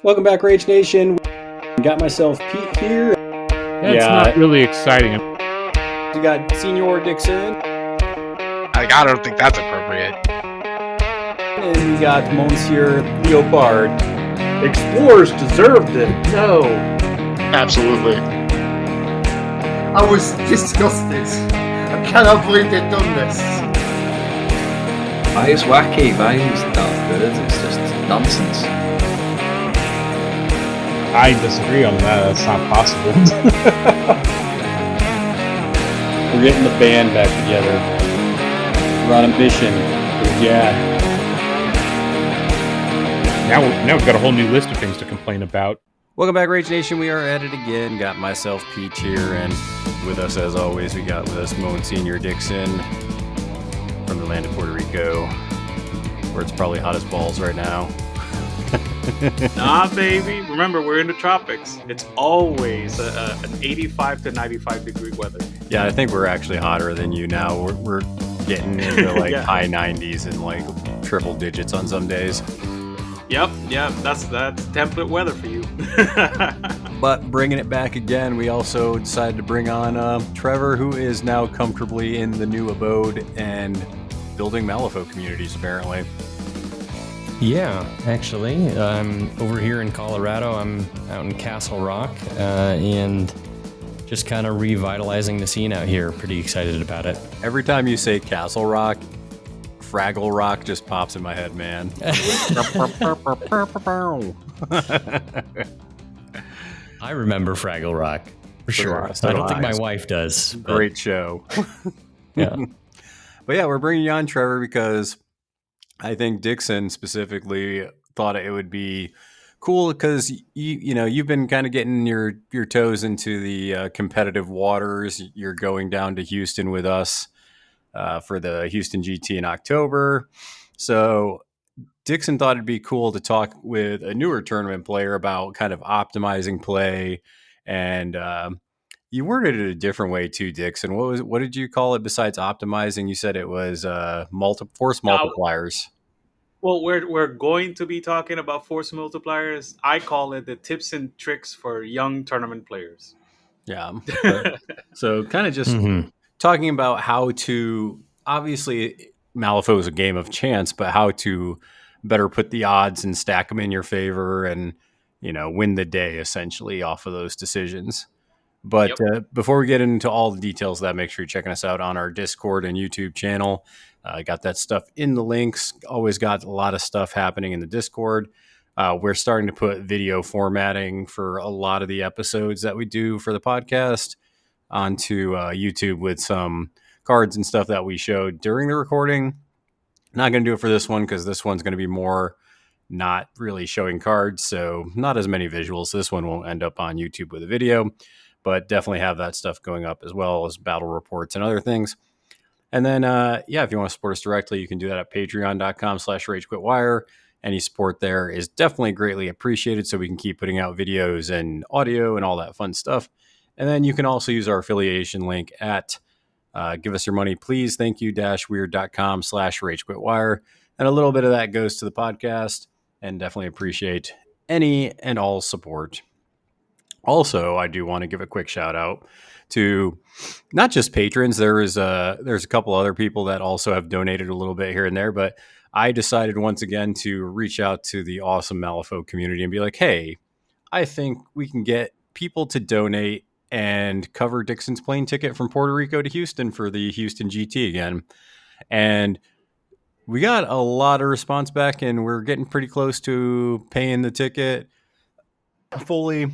Welcome back, Rage Nation. Got myself Pete here. That's not really exciting. You got Senior Dixon. I don't think that's appropriate. And we got Monsieur Leopard. Explorers deserved it. No. Absolutely. I was disgusted. I cannot believe they've done this. Why is wacky? Why is that good? It's just nonsense. I disagree on that. That's not possible. We're getting the band back together. We're on a mission. Yeah. Now we've got a whole new list of things to complain about. Welcome back, Rage Nation. We are at it again. Got myself Pete here, and with us, as always, we got with us Senior Dixon from the land of Puerto Rico, where it's probably hot as balls right now. Nah, baby. Remember, we're in the tropics. It's always an 85 to 95 degree weather. Yeah, I think we're actually hotter than you now. We're getting into like Yeah. high 90s and like triple digits on some days. Yep. That's template weather for you. But bringing it back again, we also decided to bring on Trevor, who is now comfortably in the new abode and building Malifaux communities, apparently. Yeah, actually, I'm over here in Colorado. I'm out in Castle Rock and just kind of revitalizing the scene out here. Pretty excited about it. Every time you say Castle Rock, Fraggle Rock just pops in my head, man. I remember Fraggle Rock for sure. So I don't think my do I. wife does. but- Great show. Yeah. But yeah, we're bringing you on, Trevor, because I think Dixon specifically thought it would be cool because you've been kind of getting your toes into the competitive waters. You're going down to Houston with us for the Houston GT in October. So Dixon thought it'd be cool to talk with a newer tournament player about kind of optimizing play. And you worded it a different way too, Dixon. What did you call it besides optimizing? You said it was force multipliers. Well, we're going to be talking about force multipliers. I call it the tips and tricks for young tournament players. Yeah. So kind of just Mhm. talking about how to, obviously Malifaux is a game of chance, but how to better put the odds and stack them in your favor and, win the day essentially off of those decisions. But before we get into all the details of that, make sure you're checking us out on our Discord and YouTube channel. Got that stuff in the links. Always got a lot of stuff happening in the Discord. We're starting to put video formatting for a lot of the episodes that we do for the podcast onto YouTube with some cards and stuff that we showed during the recording. Not going to do it for this one because this one's going to be more not really showing cards, so not as many visuals. This one won't end up on YouTube with a video, but definitely have that stuff going up as well as battle reports and other things. And then, if you want to support us directly, you can do that at patreon.com/ragequitwire. Any support there is definitely greatly appreciated so we can keep putting out videos and audio and all that fun stuff. And then you can also use our affiliation link at give us your money, please. Thank you weird.com/ragequitwire. And a little bit of that goes to the podcast and definitely appreciate any and all support. Also, I do want to give a quick shout out to not just patrons. There's a couple other people that also have donated a little bit here and there, but I decided once again to reach out to the awesome Malifaux community and be like, hey, I think we can get people to donate and cover Dixon's plane ticket from Puerto Rico to Houston for the Houston GT again. And we got a lot of response back, and we're getting pretty close to paying the ticket fully.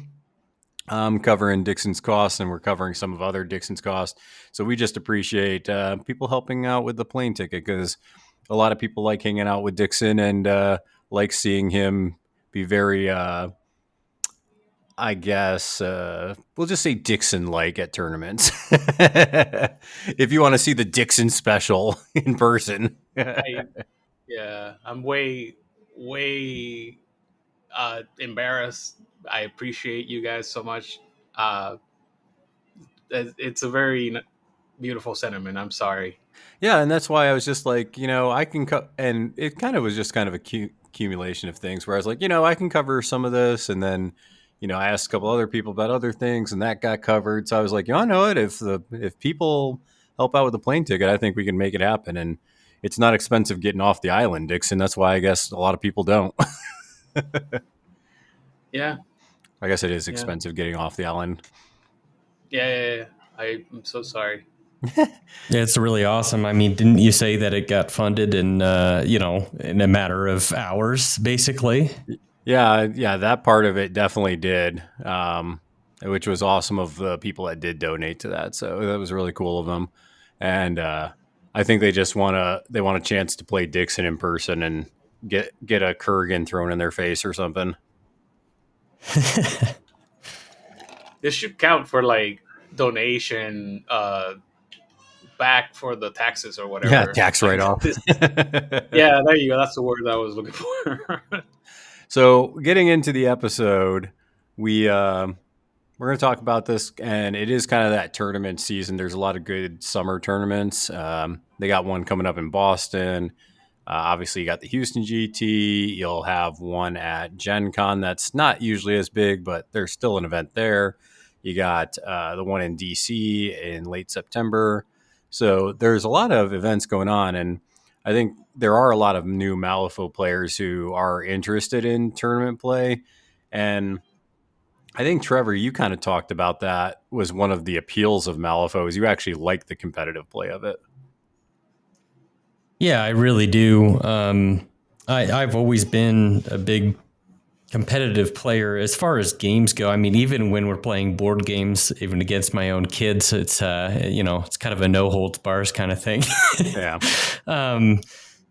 Covering Dixon's costs, and we're covering some of other Dixon's costs. So we just appreciate people helping out with the plane ticket because a lot of people like hanging out with Dixon and like seeing him be very, I guess, we'll just say Dixon-like at tournaments. If you want to see the Dixon special in person. I'm way embarrassed. I appreciate you guys so much. It's a very beautiful sentiment. I'm sorry. Yeah, and that's why I was just like, I can and it kind of was just kind of a accumulation of things where I was like, I can cover some of this, and then, I asked a couple other people about other things, and that got covered. So I was like, I know it. If people help out with the plane ticket, I think we can make it happen, and it's not expensive getting off the island, Dixon. That's why I guess a lot of people don't. Yeah, I guess it is yeah, expensive getting off the island. yeah. I'm so sorry. Yeah, it's really awesome. I mean, didn't you say that it got funded in, in a matter of hours, basically? Yeah, that part of it definitely did, which was awesome of the people that did donate to that. So that was really cool of them, and I think they want a chance to play Dixon in person and get a Kurgan thrown in their face or something. This should count for like donation back for the taxes or Yeah, whatever. tax Like write off. this. Yeah, there you go. That's the word I was looking for. So getting into the episode, we're going to talk about this, and it is kind of that tournament season. There's a lot of good summer tournaments. They got one coming up in Boston. Obviously, you got the Houston GT. You'll have one at Gen Con that's not usually as big, but there's still an event there. You got the one in DC in late September. So there's a lot of events going on, and I think there are a lot of new Malifaux players who are interested in tournament play. And I think, Trevor, you kind of talked about that was one of the appeals of Malifaux is you actually like the competitive play of it. Yeah, I really do. I've always been a big competitive player as far as games go. I mean, even when we're playing board games, even against my own kids, it's it's kind of a no holds bars kind of thing. Yeah. um,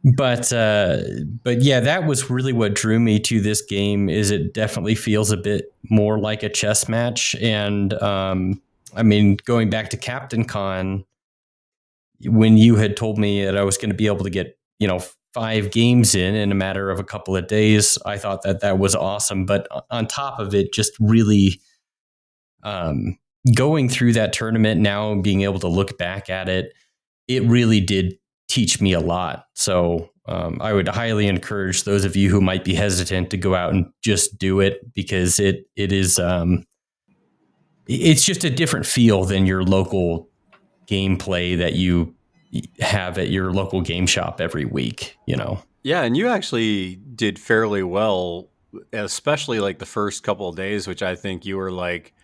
but yeah, that was really what drew me to this game. Is it definitely feels a bit more like a chess match, and I mean, going back to Captain Con, when you had told me that I was going to be able to get 5 games in a matter of a couple of days, I thought that was awesome. But on top of it, just really going through that tournament now and being able to look back at it, it really did teach me a lot. So I would highly encourage those of you who might be hesitant to go out and just do it, because it is it's just a different feel than your local gameplay that you have at your local game shop every week. Yeah, and you actually did fairly well, especially like the first couple of days, which I think you were like,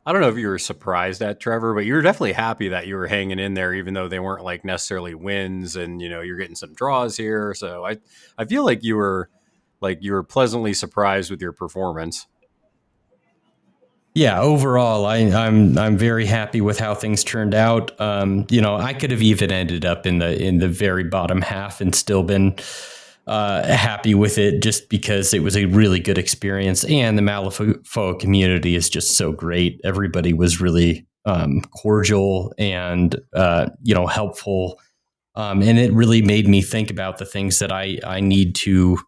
I don't know if you were surprised at, Trevor, but you were definitely happy that you were hanging in there, even though they weren't like necessarily wins, and you're getting some draws here. So I feel like you were pleasantly surprised with your performance. Yeah, overall, I'm very happy with how things turned out. I could have even ended up in the very bottom half and still been happy with it, just because it was a really good experience, and the Malifaux community is just so great. Everybody was really cordial and helpful, and it really made me think about the things that I need to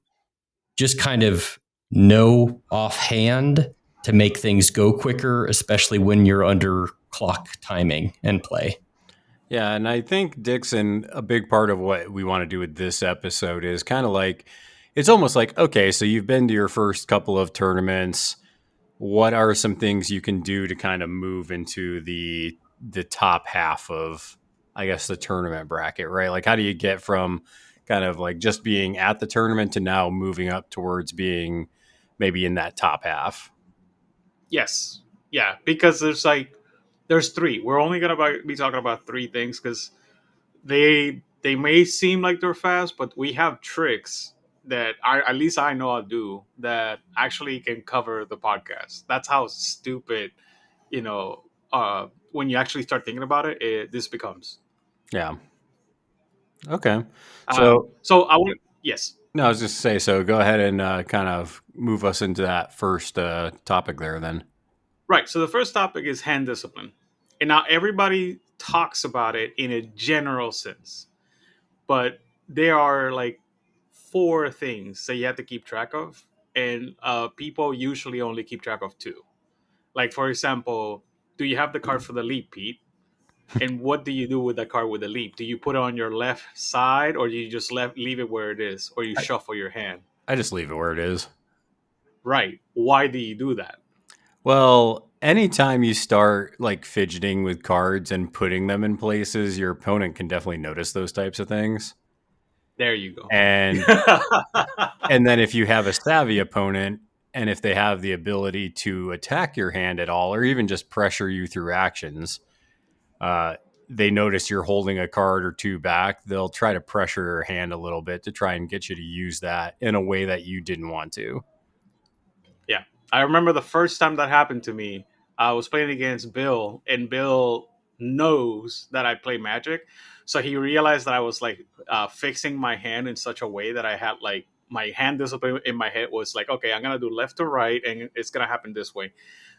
just kind of know offhand to make things go quicker, especially when you're under clock timing and play. Yeah, and I think, Dixon, a big part of what we want to do with this episode is kind of like, it's almost like, okay, so you've been to your first couple of tournaments. What are some things you can do to kind of move into the top half of, I guess, the tournament bracket, right? Like, how do you get from kind of like just being at the tournament to now moving up towards being maybe in that top half? Yes, yeah, because there's 3. We're only gonna be talking about 3 things because they may seem like they're fast, but we have tricks that at least I know I'll do that actually can cover the podcast. That's how stupid, when you actually start thinking about it, this becomes. Yeah. Okay. So, So I want yes. no, I was just say, so go ahead and kind of move us into that first topic there then. Right. So the first topic is hand discipline. And now everybody talks about it in a general sense, but there are like 4 things that you have to keep track of. And people usually only keep track of 2. Like, for example, do you have the card for the leap, Pete? And what do you do with that card with the leap? Do you put it on your left side, or do you just leave it where it is, or you shuffle your hand? I just leave it where it is. Right. Why do you do that? Well, anytime you start like fidgeting with cards and putting them in places, your opponent can definitely notice those types of things. There you go. And then if you have a savvy opponent, and if they have the ability to attack your hand at all, or even just pressure you through actions, they notice you're holding a card or two back, they'll try to pressure your hand a little bit to try and get you to use that in a way that you didn't want to. Yeah. I remember the first time that happened to me, I was playing against Bill, and Bill knows that I play Magic. So he realized that I was like fixing my hand in such a way that I had like my hand discipline in my head was like, okay, I'm going to do left to right, and it's going to happen this way.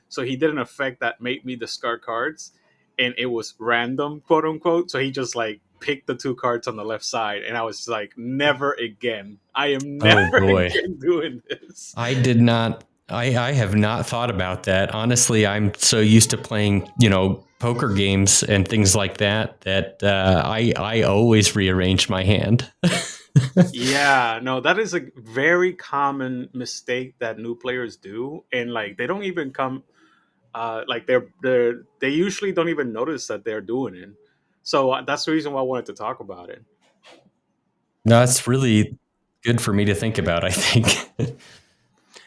So he did an effect that made me discard cards, and it was random, quote unquote. So he just like picked the two cards on the left side, and I was like, never again. I am never again doing this. I did not. I have not thought about that. Honestly, I'm so used to playing, poker games and things like that I always rearrange my hand. Yeah, no, that is a very common mistake that new players do, and like they don't even come, like they usually don't even notice that they're doing it. So that's the reason why I wanted to talk about it. No, that's really good for me to think about, I think.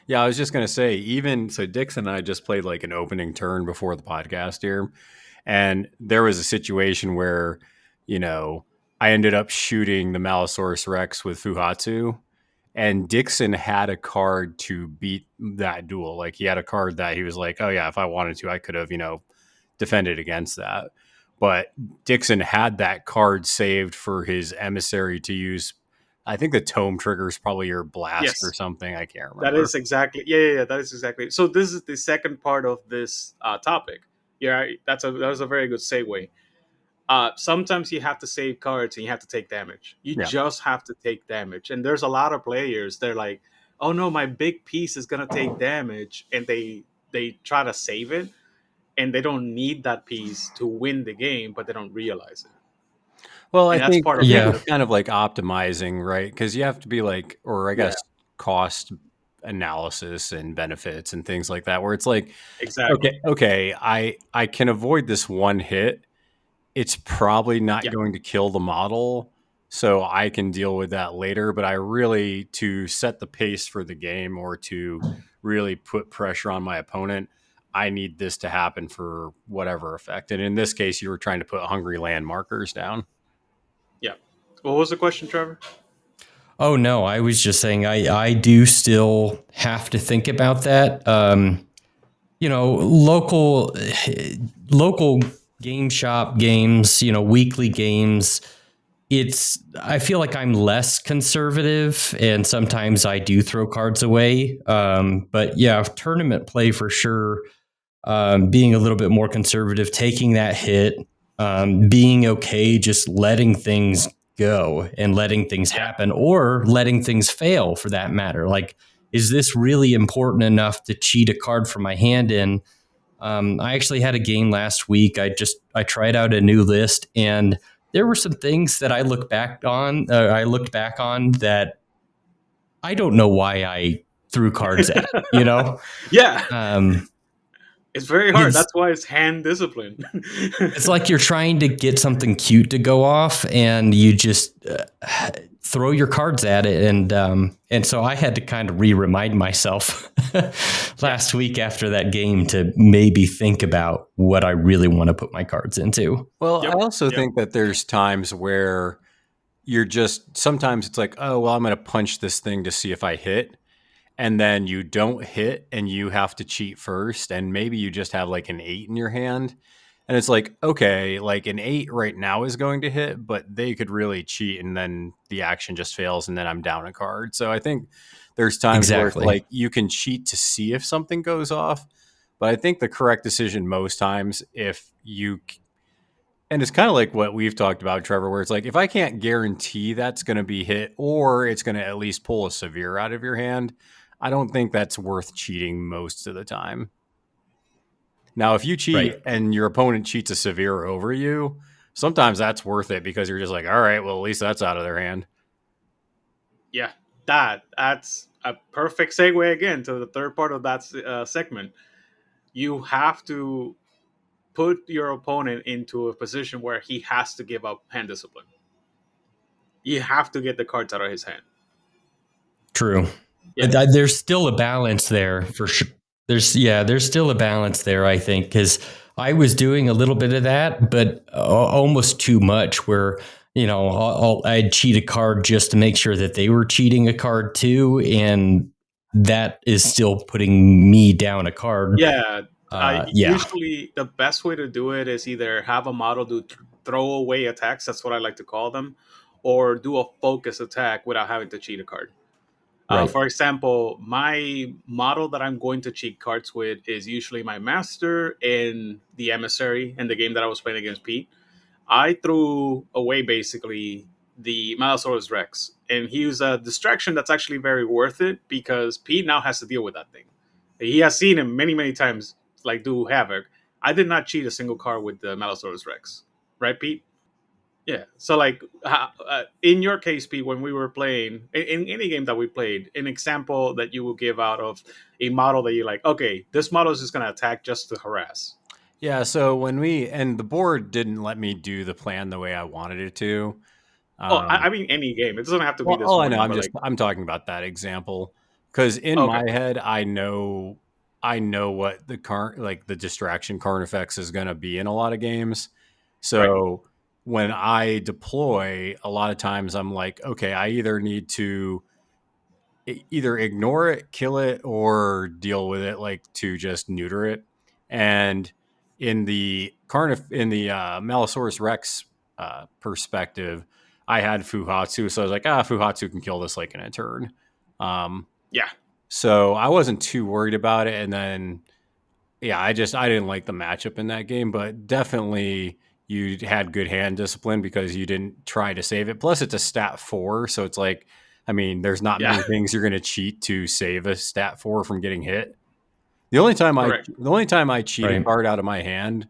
Yeah, I was just going to say, even so, Dixon and I just played like an opening turn before the podcast here. And there was a situation where, I ended up shooting the Malisaurus Rex with Fuhatsu. And Dixon had a card to beat that duel. Like he had a card that he was like, oh, yeah, if I wanted to, I could have, defended against that. But Dixon had that card saved for his emissary to use. I think the tome trigger is probably your blast or Yes, something. I can't remember. that is exactly yeah. That is exactly. So this is the second part of this topic. Yeah, that was a very good segue. Sometimes you have to save cards and you have to take damage. You Yeah. just have to take damage. And there's a lot of players. They're like, "Oh no, my big piece is gonna take damage," and they try to save it, and they don't need that piece to win the game, but they don't realize it. Well, And I that's think part of it's kind of like optimizing, right? Because you have to be like, or I guess cost analysis and benefits and things like that, where it's like, exactly. okay, I can avoid this one hit. It's probably not Yeah, going to kill the model, so I can deal with that later. But I really, to set the pace for the game or to really put pressure on my opponent, I need this to happen for whatever effect. And in this case, you were trying to put hungry land markers down. yeah. What was the question, Trevor? Oh no, I was just saying I do still have to think about that. Local game shop games, weekly games. I feel like I'm less conservative, and sometimes I do throw cards away. But yeah, tournament play for sure. Being a little bit more conservative, taking that hit, being okay, just letting things go and letting things happen, or letting things fail for that matter. Like, is this really important enough to cheat a card from my hand in? I actually had a game last week. I tried out a new list, and there were some things that I looked back on that I don't know why I threw cards at, Yeah. It's very hard. It's, That's why it's hand discipline. it's like you're trying to get something cute to go off, and you just throw your cards at it, and so I had to kind of remind myself last week after that game to maybe think about what I really want to put my cards into. Well, I also think that there's times where sometimes it's like, oh, well, I'm going to punch this thing to see if I hit. And then you don't hit and you have to cheat first. And maybe you just have like an 8 in your hand. And it's like, okay, like an 8 right now is going to hit, but they could really cheat and then the action just fails and then I'm down a card. So I think there's times where it's like you can cheat to see if something goes off. But I think the correct decision most times, and it's kind of like what we've talked about, Trevor, where it's like, if I can't guarantee that's going to be hit or it's going to at least pull a severe out of your hand, I don't think that's worth cheating most of the time. Now, if you cheat Right. and your opponent cheats a severe over you, sometimes that's worth it because you're just like, all right, well, at least that's out of their hand. Yeah, that's a perfect segue again to the third part of that segment. You have to put your opponent into a position where he has to give up hand discipline. You have to get the cards out of his hand. True. Yeah. But there's still a balance there for sure. There's still a balance there, I think, because I was doing a little bit of that, but almost too much. Where I'd cheat a card just to make sure that they were cheating a card too, and that is still putting me down a card. Yeah. Yeah. Usually, the best way to do it is either have a model do throwaway attacks. That's what I like to call them, or do a focus attack without having to cheat a card. Right. For example, my model that I'm going to cheat cards with is usually my master in the emissary in the game that I was playing against Pete. I threw away basically the Malifaux Rex, and he used a distraction that's actually very worth it because Pete now has to deal with that thing. He has seen him many, many times like do havoc. I did not cheat a single card with the Malifaux Rex, right, Pete? Yeah. So, like, in your case, Pete, when we were playing in any game that we played, an example that you will give out of a model that you're like, okay, this model is just going to attack just to harass. Yeah. So and the board didn't let me do the plan the way I wanted it to. I mean, any game. It doesn't have to be this I one. know. But I'm talking about that example because in okay. my head, I know what the distraction Carnifex is going to be in a lot of games. So when I deploy, a lot of times I'm like, okay, I either need to either ignore it, kill it, or deal with it, like to just neuter it. And in the Malisaurus Rex perspective, I had Fuhatsu, so I was like, Fuhatsu can kill this like in a turn. Yeah. So I wasn't too worried about it, and then I didn't like the matchup in that game, but definitely you had good hand discipline because you didn't try to save it. Plus, it's a stat 4, so it's like, I mean, there's not many things you're going to cheat to save a stat 4 from getting hit. The only time I cheat a card out of my hand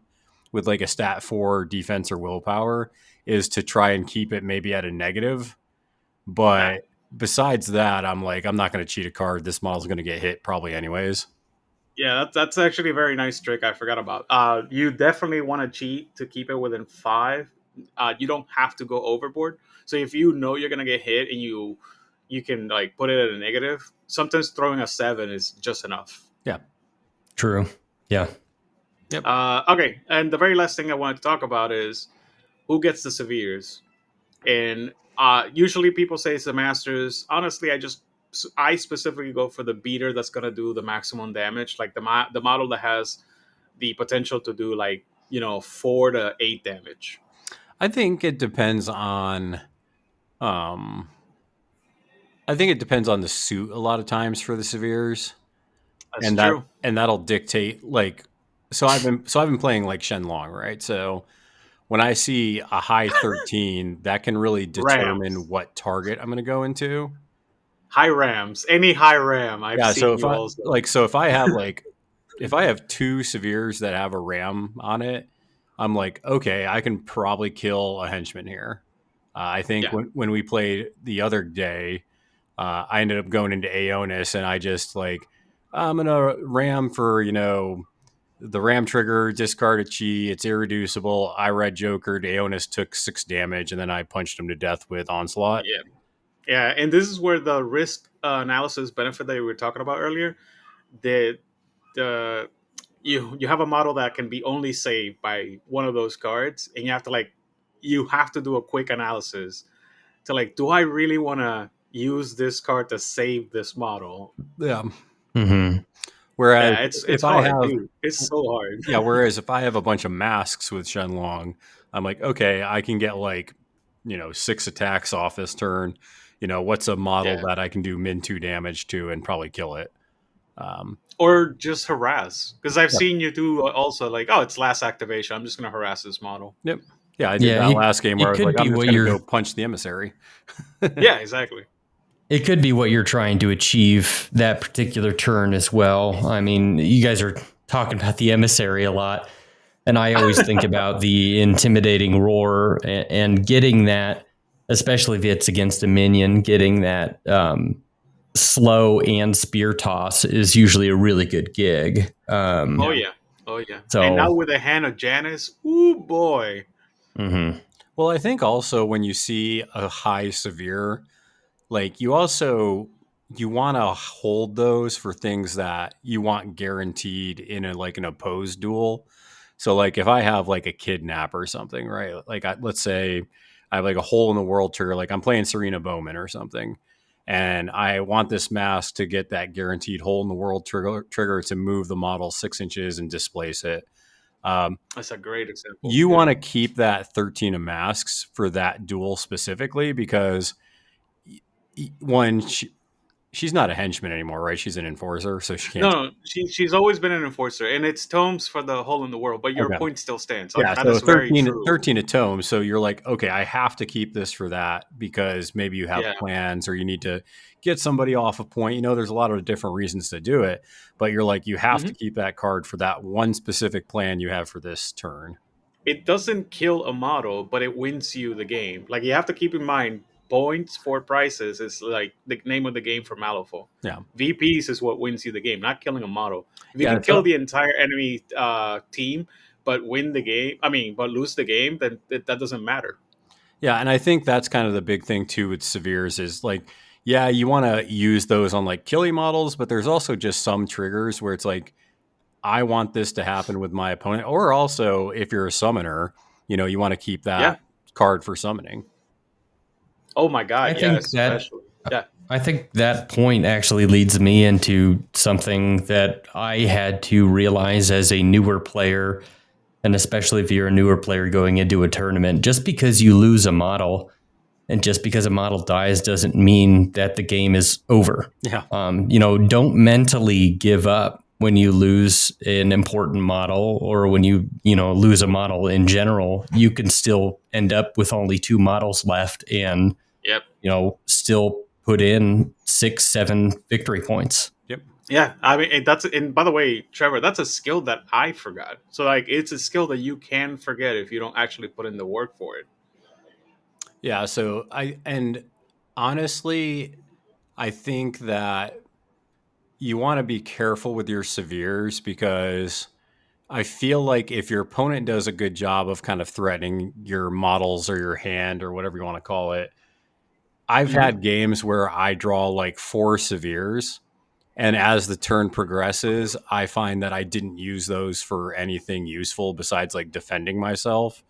with like a stat 4 defense or willpower is to try and keep it maybe at a negative. But besides that, I'm like, I'm not going to cheat a card. This model's going to get hit probably anyways. Yeah, that's actually a very nice trick I forgot about. You definitely want to cheat to keep it within 5. You don't have to go overboard. So if you know you're gonna get hit and you can like put it at a negative, sometimes throwing a 7 is just enough. Yeah. True. Yeah. Yep. Okay, and the very last thing I wanted to talk about is who gets the severes. And usually people say it's the masters. Honestly, I specifically go for the beater that's gonna do the maximum damage, like the model that has the potential to do like 4 to 8 damage. I think it depends on, the suit a lot of times for the severes. That's true. And that'll dictate like. So I've been playing like Shenlong, right? So when I see a high 13, that can really determine what target I'm going to go into. High rams, any high ram. So if I have if I have 2 severes that have a ram on it, I'm like, okay, I can probably kill a henchman here. I think when we played the other day, I ended up going into Aeonis and I just like, I'm gonna ram for the ram trigger, discard a chi, it's irreducible. I read Joker, Aeonis took 6 damage, and then I punched him to death with Onslaught. Yeah, and this is where the risk analysis benefit that we were talking about earlier, that you have a model that can be only saved by one of those cards, and you have to do a quick analysis to like, do I really want to use this card to save this model? Yeah. Mm-hmm. Whereas it's hard, dude. It's so hard. Yeah, whereas if I have a bunch of masks with Shenlong, I'm like, okay, I can get 6 attacks off this turn. What's a model that I can do min 2 damage to and probably kill it? Or just harass. Because I've seen you do also like, oh, it's last activation. I'm just going to harass this model. Yep. Yeah, I did that last game where I was like, I'm just going to go punch the emissary. Yeah, exactly. It could be what you're trying to achieve that particular turn as well. I mean, you guys are talking about the emissary a lot, and I always think about the intimidating roar and getting that, especially if it's against a minion, getting that slow and spear toss is usually a really good gig. Oh yeah. Oh yeah. So, And now with the hand of Janice, ooh boy. mm-hmm. Well, I think also when you see a high severe, like you want to hold those for things that you want guaranteed in an opposed duel. So like if I have like a kidnap or something, right? Like let's say I have like a hole in the world trigger, like I'm playing Serena Bowman or something, and I want this mask to get that guaranteed hole in the world trigger to move the model 6 inches and displace it. That's a great example. You want to keep that 13 of masks for that duel specifically because when she's not a henchman anymore, right? She's an enforcer, so she can't. No, she's always been an enforcer, and it's tomes for the hole in the world. But your Okay. point still stands. Yeah, That so is very 13, true. 13 a tome. So you're like, okay, I have to keep this for that because maybe you have plans or you need to get somebody off a point. You know, there's a lot of different reasons to do it, but you're like, you have to keep that card for that one specific plan you have for this turn. It doesn't kill a model, but it wins you the game. Like you have to keep in mind, points for prices is like the name of the game for Malifaux. Yeah. VPs is what wins you the game, not killing a model. If you Yeah, can kill the entire enemy team, but win the game, but lose the game, then that doesn't matter. Yeah, and I think that's kind of the big thing too with severes is like, yeah, you want to use those on like killing models, but there's also just some triggers where it's like, I want this to happen with my opponent. Or also, if you're a summoner, you know, you want to keep that card for summoning. Oh my god! I think that point actually leads me into something that I had to realize as a newer player, and especially if you're a newer player going into a tournament. Just because you lose a model and just because a model dies doesn't mean that the game is over. Yeah. Don't mentally give up when you lose an important model or when you lose a model in general. You can still end up with only 2 models left and still put in 6-7 victory points. Yep. Yeah, I mean and by the way, Trevor, that's a skill that I forgot. So like it's a skill that you can forget if you don't actually put in the work for it. Yeah, so honestly, I think that you want to be careful with your severes because I feel like if your opponent does a good job of kind of threatening your models or your hand or whatever you want to call it, I've had games where I draw like 4 severes, and as the turn progresses, I find that I didn't use those for anything useful besides like defending myself.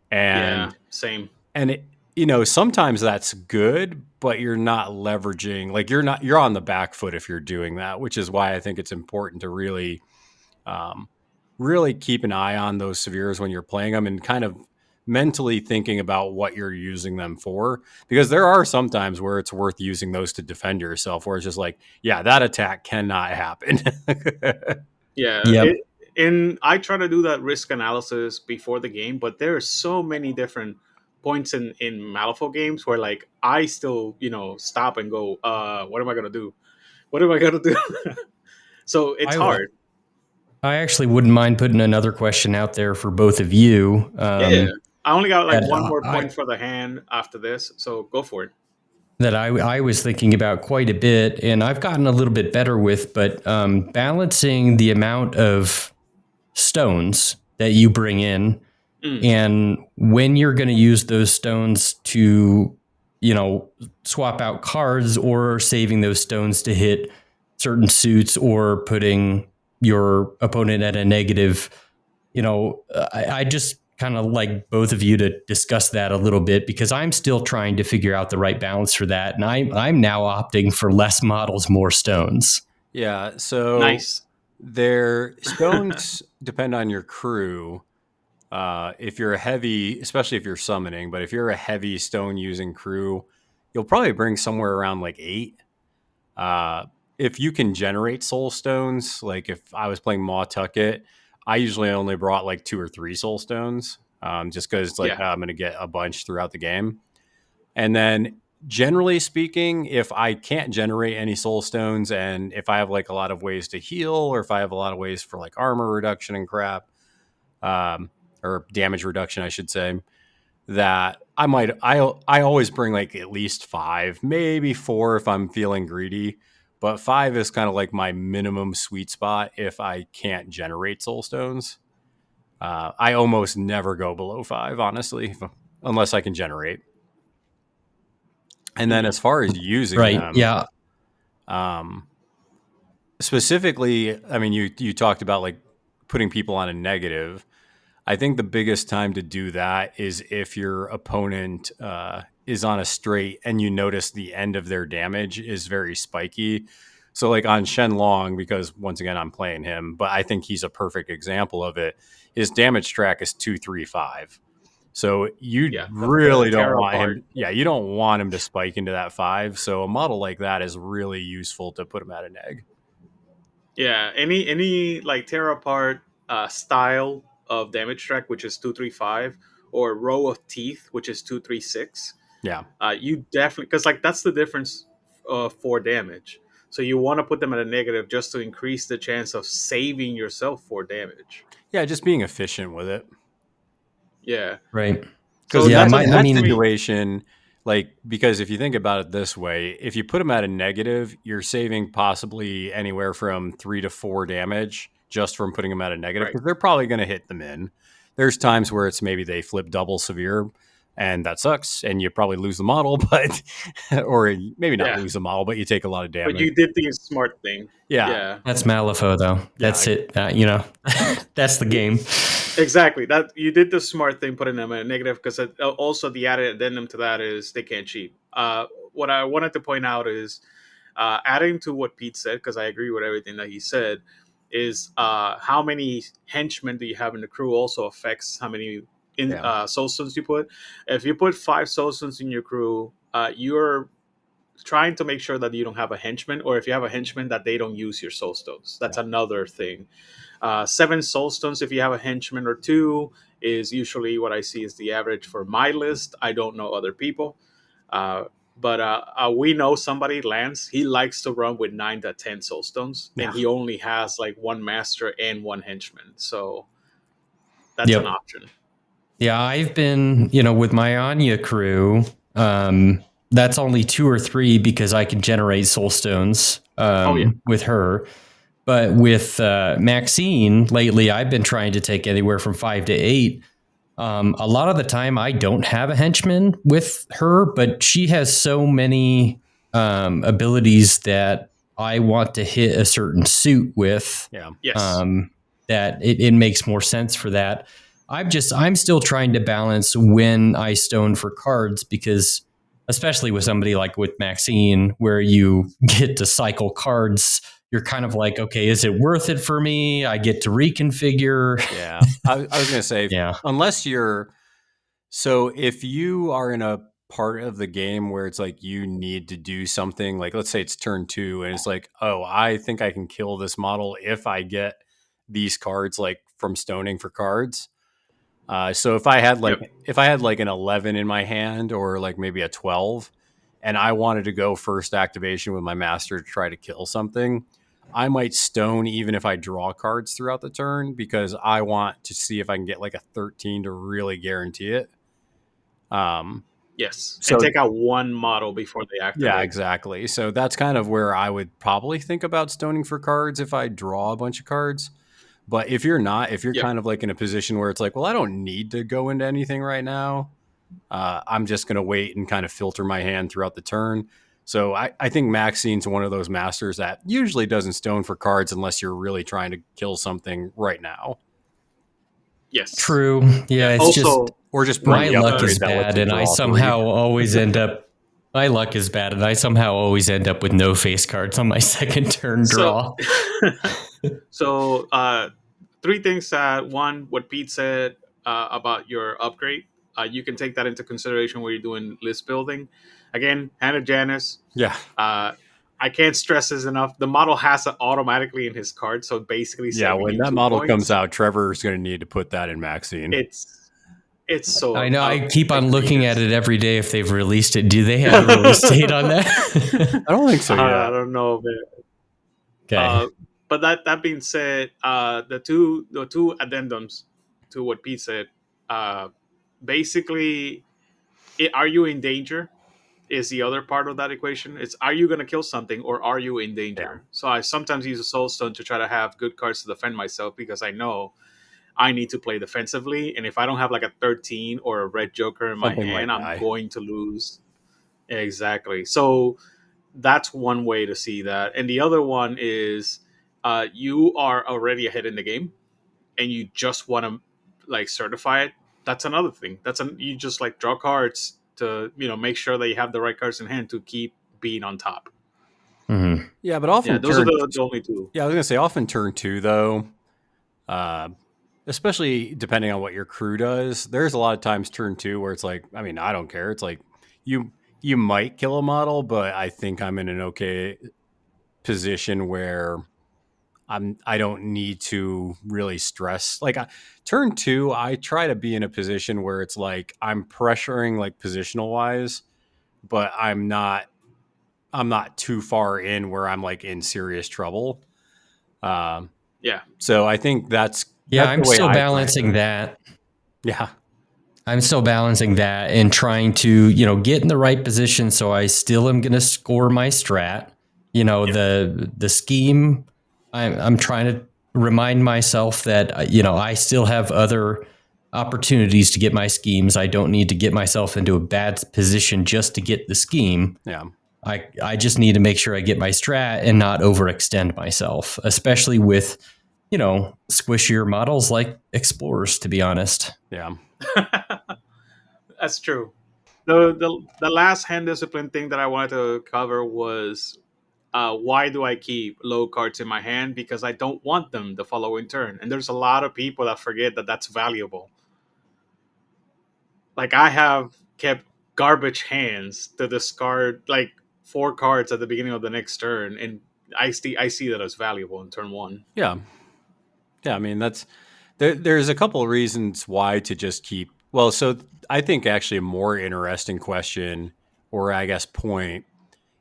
And same. And sometimes that's good, but you're not leveraging, like you're on the back foot if you're doing that, which is why I think it's important to really, really keep an eye on those severes when you're playing them and kind of mentally thinking about what you're using them for, because there are some times where it's worth using those to defend yourself, where it's just like, yeah, that attack cannot happen. Yeah. Yep. And I try to do that risk analysis before the game, but there are so many different points in Malifaux games where like I still stop and go, what am I gonna do? So it's hard. I actually wouldn't mind putting another question out there for both of you. I only got like one more point for the hand after this, so go for it. That I was thinking about quite a bit, and I've gotten a little bit better with, but balancing the amount of stones that you bring in and when you're going to use those stones to, swap out cards or saving those stones to hit certain suits or putting your opponent at a negative, I just kind of like both of you to discuss that a little bit, because I'm still trying to figure out the right balance for that. And I'm now opting for less models, more stones. Yeah. So nice. Their stones depend on your crew. If you're a heavy, especially if you're summoning, but if you're a heavy stone using crew, you'll probably bring somewhere around like 8. If you can generate soul stones, like if I was playing Mawtucket, I usually only brought like 2 or 3 soul stones, just because I'm going to get a bunch throughout the game. And then generally speaking, if I can't generate any soul stones, and if I have like a lot of ways to heal, or if I have a lot of ways for like armor reduction and crap, or damage reduction, I should say, that I always bring like at least 5, maybe 4 if I'm feeling greedy. But 5 is kind of like my minimum sweet spot if I can't generate soul stones. I almost never go below 5, honestly, unless I can generate. And then as far as using Right. them, Yeah. Specifically, I mean, you talked about like putting people on a negative. I think the biggest time to do that is if your opponent is on a straight and you notice the end of their damage is very spiky. So like on Shenlong, because once again I'm playing him, but I think he's a perfect example of it. His damage track is 235. So you Yeah, really the don't Terra want part. him. Yeah, you don't want him to spike into that 5. So a model like that is really useful to put him at an egg. Yeah, any like tear apart style of damage track, which is 235, or row of teeth, which is 236. Yeah. You definitely, because like that's the difference for damage. So you want to put them at a negative just to increase the chance of saving yourself for damage. Yeah, just being efficient with it. Yeah. Right. Because So Yeah, in so that for me, situation, like, because if you think about it this way, if you put them at a negative, you're saving possibly anywhere from 3 to 4 damage just from putting them at a negative, right. because they're probably going to hit them in. There's times where it's maybe they flip double severe, and that sucks, and you probably lose the model, but or maybe not Yeah. lose the model, but you take a lot of But damage. you did the smart thing. Yeah, Yeah. That's Malifaux, though. Yeah. That's it. That's the game. Exactly. That you did the smart thing, putting them at a negative, because also the added addendum to that is they can't cheat. What I wanted to point out is adding to what Pete said, because I agree with everything that he said, is how many henchmen do you have in the crew also affects how many soul stones you put. If you put 5 soul stones in your crew, you're trying to make sure that you don't have a henchman, or if you have a henchman, that they don't use your soul stones. That's another thing. 7 soul stones if you have a henchman or 2 is usually what I see is the average for my list. I don't know other people. But we know somebody, Lance, he likes to run with 9 to 10 soul stones, and he only has like 1 master and 1 henchman. So that's an option. Yeah, I've been, with my Anya crew, that's only 2 or 3 because I can generate soul stones with her. But with Maxine, lately, I've been trying to take anywhere from 5 to 8. A lot of the time, I don't have a henchman with her, but she has so many abilities that I want to hit a certain suit with. Yeah. Yes. That it makes more sense for that. I'm still trying to balance when I stone for cards, because especially with somebody like with Maxine, where you get to cycle cards, you're kind of like, okay, is it worth it for me? I get to reconfigure. Yeah. I was going to say, unless if you are in a part of the game where it's like you need to do something, like let's say it's turn 2 and it's like, oh, I think I can kill this model if I get these cards like from stoning for cards. So if I had like an 11 in my hand, or like maybe a 12, and I wanted to go first activation with my master to try to kill something, I might stone even if I draw cards throughout the turn, because I want to see if I can get like a 13 to really guarantee it. Yes. So, and take out 1 model before they activate. Yeah, exactly. So that's kind of where I would probably think about stoning for cards if I draw a bunch of cards. But if you're kind of like in a position where it's like, well, I don't need to go into anything right now, I'm just going to wait and kind of filter my hand throughout the turn. So I think Maxine's one of those masters that usually doesn't stone for cards unless you're really trying to kill something right now. Yes. True. Yeah, it's also, just my luck is bad, and I somehow always end up. My luck is bad, and I somehow always end up with no face cards on my second turn draw. So 3 things. 1, what Pete said about your upgrade. You can take that into consideration when you're doing list building. Again, Hannah Janice. Yeah. I can't stress this enough. The model has it automatically in his card, so basically, when that model comes out, Trevor is going to need to put that in Maxine. It's so. I know. I keep on looking at it every day if they've released it. Do they have a release date on that? I don't think so. I Yeah. don't know, man. Okay. But that being said, the two addendums to what Pete said, uh, basically, are you in danger? Is the other part of that equation. It's, are you going to kill something or are you in danger? So I sometimes use a soul stone to try to have good cards to defend myself, because I know I need to play defensively, and if I don't have like a 13 or a red joker in my Something might hand, I'm die. going to lose. Exactly. So that's one way to see that, and the other one is, you are already ahead in the game and you just want to like certify it. That's another thing. You just like draw cards to make sure that you have the right cards in hand to keep being on top. Mhm. Yeah, but often Yeah, those are turn. the only two. Yeah, I was gonna say often turn 2 though. Uh, especially depending on what your crew does. There's a lot of times turn 2 where it's like, I mean, I don't care. It's like you might kill a model, but I think I'm in an okay position where I don't need to really stress. Like turn 2, I try to be in a position where it's like I'm pressuring like positional wise, but I'm not too far in where I'm like in serious trouble. Um, Yeah. so I think that's Yeah, the I'm way still I try and do balancing it. that. Yeah. I'm still balancing that and trying to, get in the right position so I still am going to score my strat. The scheme, I'm trying to remind myself that, I still have other opportunities to get my schemes. I don't need to get myself into a bad position just to get the scheme. Yeah. I just need to make sure I get my strat and not overextend myself, especially with, squishier models like Explorers, to be honest. Yeah. That's true. The last hand discipline thing that I wanted to cover was, why do I keep low cards in my hand? Because I don't want them the following turn. And there's a lot of people that forget that that's valuable. Like, I have kept garbage hands to discard like 4 cards at the beginning of the next turn, and I see that as valuable in turn 1. Yeah. Yeah. I mean, there's a couple of reasons why to just keep. Well, so I think actually a more interesting question, or I guess point,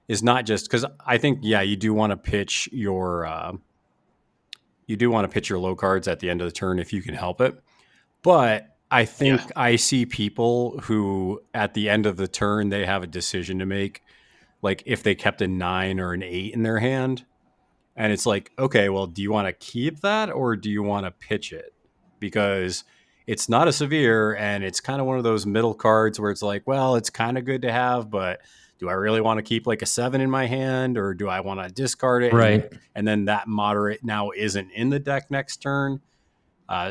is not just because I think, yeah, you do want to pitch your low cards at the end of the turn if you can help it. But I think Yeah. I see people who at the end of the turn they have a decision to make, like if they kept a 9 or an 8 in their hand. And it's like, okay, well, do you want to keep that or do you want to pitch it? Because it's not a severe and it's kind of one of those middle cards where it's like, well, it's kind of good to have, but do I really want to keep like a 7 in my hand or do I want to discard it? Right. And then that moderate now isn't in the deck next turn.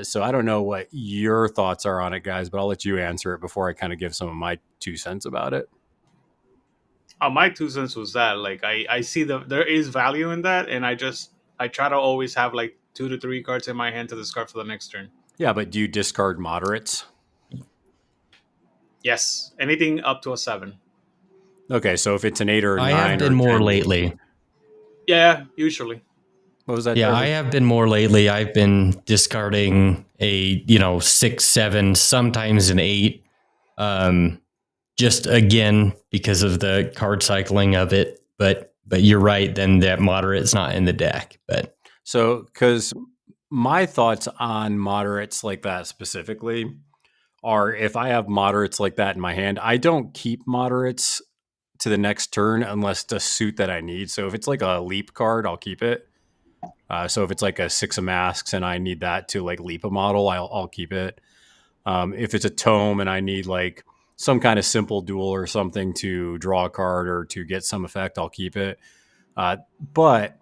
So I don't know what your thoughts are on it, guys, but I'll let you answer it before I kind of give some of my 2 cents about it. My 2 cents was that, like, I see there is value in that, and I try to always have like 2 to 3 cards in my hand to discard for the next turn. Yeah, but do you discard moderates? Yes, anything up to a 7. Okay, so if it's an 8 or a 9 I have been or more 10, lately. Yeah, usually. what was that? Yeah, Trevor? I have been more lately. I've been discarding a 6, 7, sometimes an 8. Just again because of the card cycling of it. But you're right. Then that moderate's not in the deck. But So, because my thoughts on moderates like that specifically are, if I have moderates like that in my hand, I don't keep moderates to the next turn unless it's a suit that I need. So if it's like a leap card, I'll keep it. So if it's like a 6 of masks and I need that to like leap a model, I'll keep it. If it's a tome and I need like some kind of simple duel or something to draw a card or to get some effect, I'll keep it. But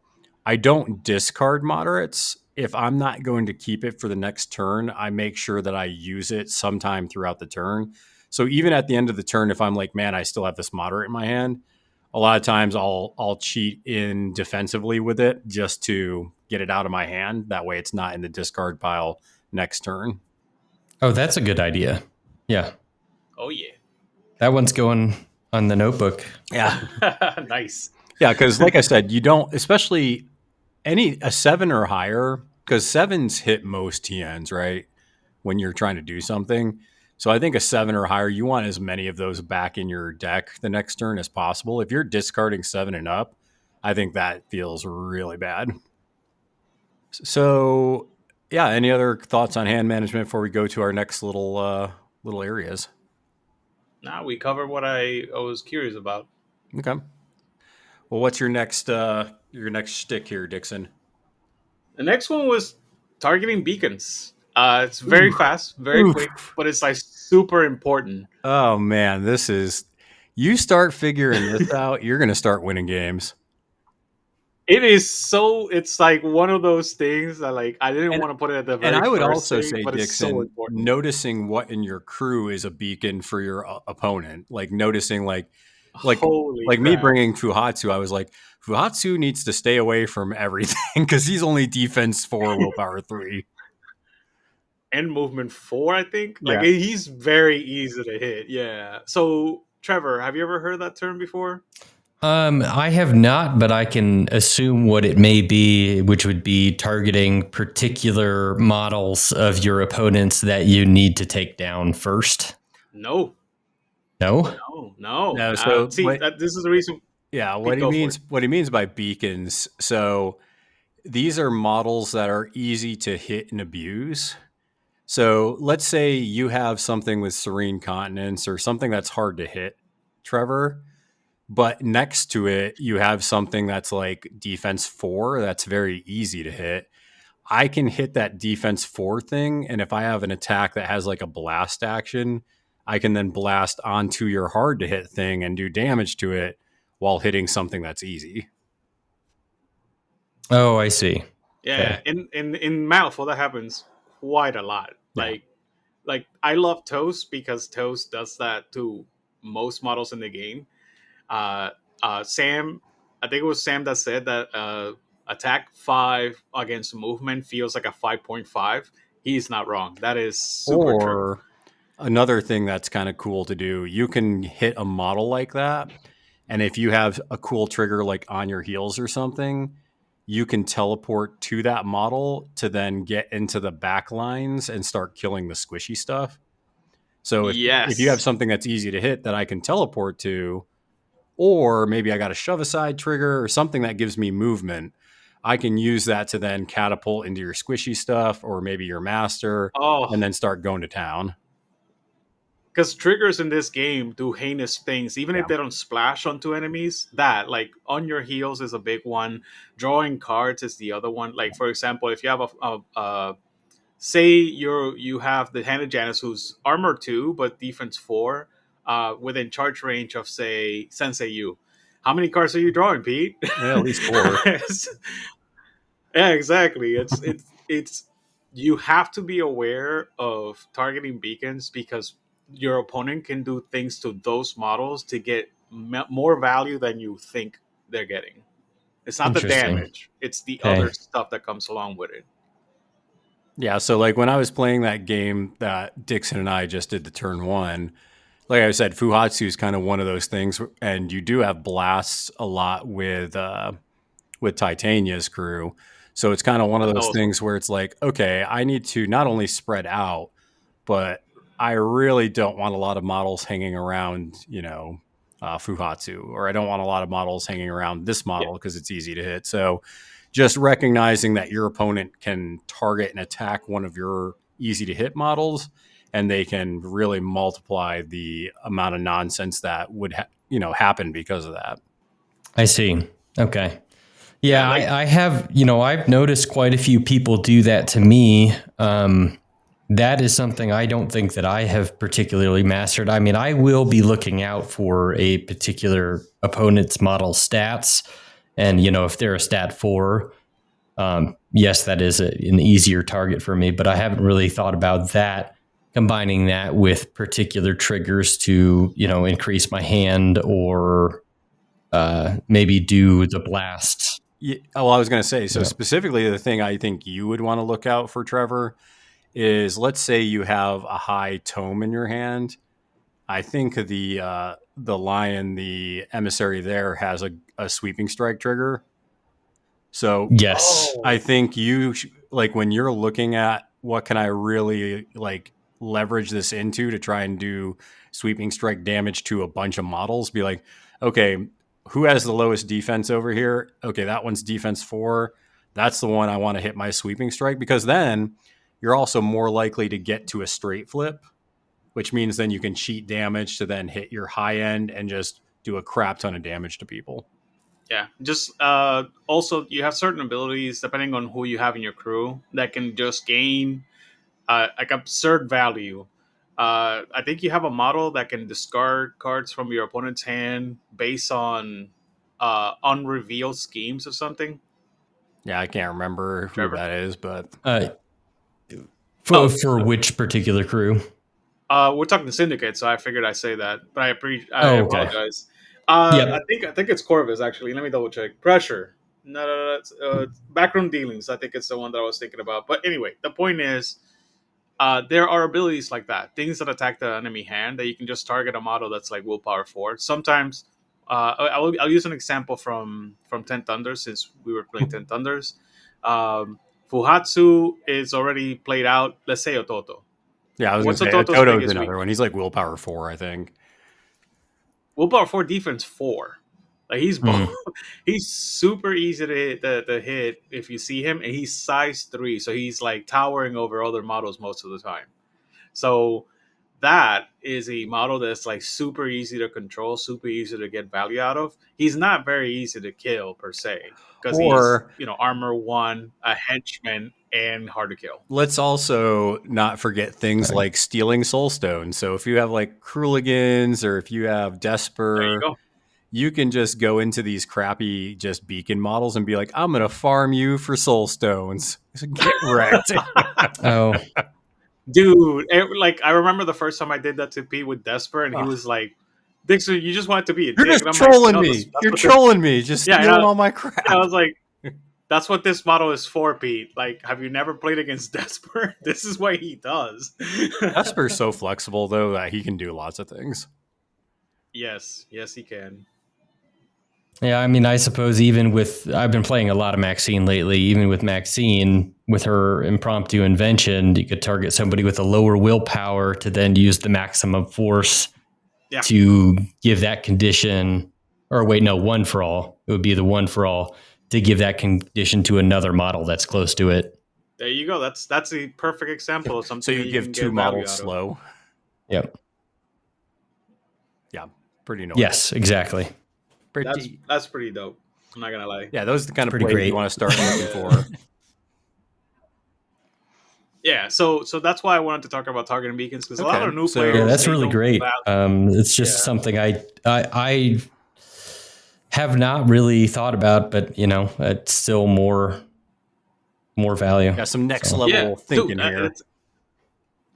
I don't discard moderates. If I'm not going to keep it for the next turn, I make sure that I use it sometime throughout the turn. So even at the end of the turn, if I'm like, man, I still have this moderate in my hand, a lot of times I'll cheat in defensively with it just to get it out of my hand. That way it's not in the discard pile next turn. oh, that's a good idea. Yeah, Oh yeah. that one's going on the notebook. Yeah. Nice. Yeah, because like I said, you don't, especially a 7 or higher, because 7s hit most TNs, right? When you're trying to do something. So I think a 7 or higher, you want as many of those back in your deck the next turn as possible. If you're discarding 7 and up, I think that feels really bad. So, yeah, any other thoughts on hand management before we go to our next little areas? Now we covered what I was curious about. Okay. Well, what's your next shtick here, Dixon? The next one was targeting beacons. It's very fast, very quick, but it's like super important. Oh man, you start figuring this out, you're gonna start winning games. It's like one of those things that like I didn't And- want to put it at the And very I would first also thing, say, but it's so Dixon, important. noticing what in your crew is a beacon for your opponent, like noticing like Holy me crap. bringing Fuhatsu, I was like, Fuhatsu needs to stay away from everything because he's only defense 4, willpower 3. And movement 4, I think. Like Yeah. he's very easy to hit. Yeah. So Trevor, have you ever heard that term before? I have not, but I can assume what it may be, which would be targeting particular models of your opponents that you need to take down first. No. No? No, so this is the reason. yeah, what he means by beacons. So these are models that are easy to hit and abuse. So let's say you have something with Serene Continence or something that's hard to hit, Trevor, but next to it, you have something that's like defense 4 that's very easy to hit. I can hit that defense 4 thing, and if I have an attack that has like a blast action, I can then blast onto your hard to hit thing and do damage to it while hitting something that's easy. Oh, I see. Yeah, Okay. in Malifaux that happens quite a lot. Yeah. Like I love Toast because Toast does that to most models in the game. Sam, I think it was Sam that said that attack 5 against movement feels like a 5.5. He's not wrong. That is super true. Or another thing that's kind of cool to do, you can hit a model like that, and if you have a cool trigger like on your heels or something, you can teleport to that model to then get into the back lines and start killing the squishy stuff. So if you have something that's easy to hit that I can teleport to, or maybe I got a shove aside trigger or something that gives me movement, I can use that to then catapult into your squishy stuff or maybe your master and then start going to town. Because triggers in this game do heinous things, even if they don't splash onto enemies. That, like, on your heels is a big one. Drawing cards is the other one. Like, for example, if you have say you have the Hand of Janus who's armor 2 but defense 4, within charge range of say Sensei Yu. How many cards are you drawing, Pete? Yeah, at least 4. Yeah, exactly. It's you have to be aware of targeting beacons because your opponent can do things to those models to get more value than you think they're getting. It's not the damage; it's the other stuff that comes along with it. Yeah, so like when I was playing that game that Dixon and I just did the turn 1, like I said, Fuhatsu is kind of one of those things, and you do have blasts a lot with Titania's crew. So it's kind of one of those things where it's like, okay, I need to not only spread out, but I really don't want a lot of models hanging around, Fuhatsu, or I don't want a lot of models hanging around this model because it's easy to hit. So just recognizing that your opponent can target and attack one of your easy to hit models, and they can really multiply the amount of nonsense that would happen because of that. I see. Okay. Yeah, I have, I've noticed quite a few people do that to me. That is something I don't think that I have particularly mastered. I mean, I will be looking out for a particular opponent's model stats. And, if they're a stat 4, yes, that is an easier target for me. But I haven't really thought about that, combining that with particular triggers to, increase my hand or maybe do the blast. Yeah, well, I was going to say, so specifically the thing I think you would want to look out for, Trevor, is let's say you have a high tome in your hand. I think the lion, the emissary there, has a sweeping strike trigger. So yes, I think you like when you're looking at what can I really like leverage this into to try and do sweeping strike damage to a bunch of models. Be like, okay, who has the lowest defense over here? Okay, that one's defense 4. That's the one I want to hit my sweeping strike, because then you're also more likely to get to a straight flip, which means then you can cheat damage to then hit your high end and just do a crap ton of damage to people. Yeah, just also you have certain abilities depending on who you have in your crew that can just gain like absurd value. I think you have a model that can discard cards from your opponent's hand based on unrevealed schemes or something. Yeah, I can't remember who Trevor? that is, but For which particular crew? We're talking the syndicate, so I figured I'd say that, but I Oh, okay. apologize. Yep. I think it's Corvus actually. Let me double check. Pressure. No. It's, backroom dealings. I think it's the one that I was thinking about. But anyway, the point is, there are abilities like that, things that attack the enemy hand that you can just target a model that's like willpower 4. Sometimes, I'll use an example from Ten Thunders since we were playing Ten Thunders. Fuhatsu is already played out. Let's say Ototo. yeah, I was going What's to say Ototo's Ototo's biggest another weakness? one. He's like willpower 4, I think. Willpower 4, defense 4. Like he's Hmm. he's super easy to hit if you see him, and he's size 3, so he's like towering over other models most of the time. So that is a model that's like super easy to control, super easy to get value out of. He's not very easy to kill per se because he's Or armor 1, a henchman, and hard to kill. let's also not forget things like stealing soulstone. So if you have like Krooligans or if you have There you Desper, go. you can just go into these crappy just beacon models and be like, I'm going to farm you for soulstones. Get wrecked. Oh, Dude, like I remember the first time I did that to Pete with Desper, and he was like, "Dixon, you just want to be a You're dick," just and I'm like, trolling "No, me. that's You're what trolling me. Just yeah." stealing all my crap. I was like, "That's what this model is for, Pete. Like, have you never played against Desper? This is what he does." Desper's so flexible, though, that he can do lots of things. yes, he can. yeah. I mean, I suppose I've been playing a lot of Maxine lately. Even with Maxine, with her impromptu invention, you could target somebody with a lower willpower to then use the maximum force Yeah. to give that condition. Or wait, no, one for all. It would be the one for all to give that condition to another model that's close to it. There you go. That's a perfect example of something So that you you give can two get value models out of. slow. Yep. Yeah, pretty annoying. Yes, exactly. That's pretty dope. I'm not gonna lie. Yeah, those are the kind of Pretty plays great. you want to start looking for. Yeah, so that's why I wanted to talk about targeting beacons because a lot Okay, of new so- players. Yeah, that's they really don't great. It's just Yeah. something I have not really thought about, but it's still more value. Got some next So- level thinking dude, here.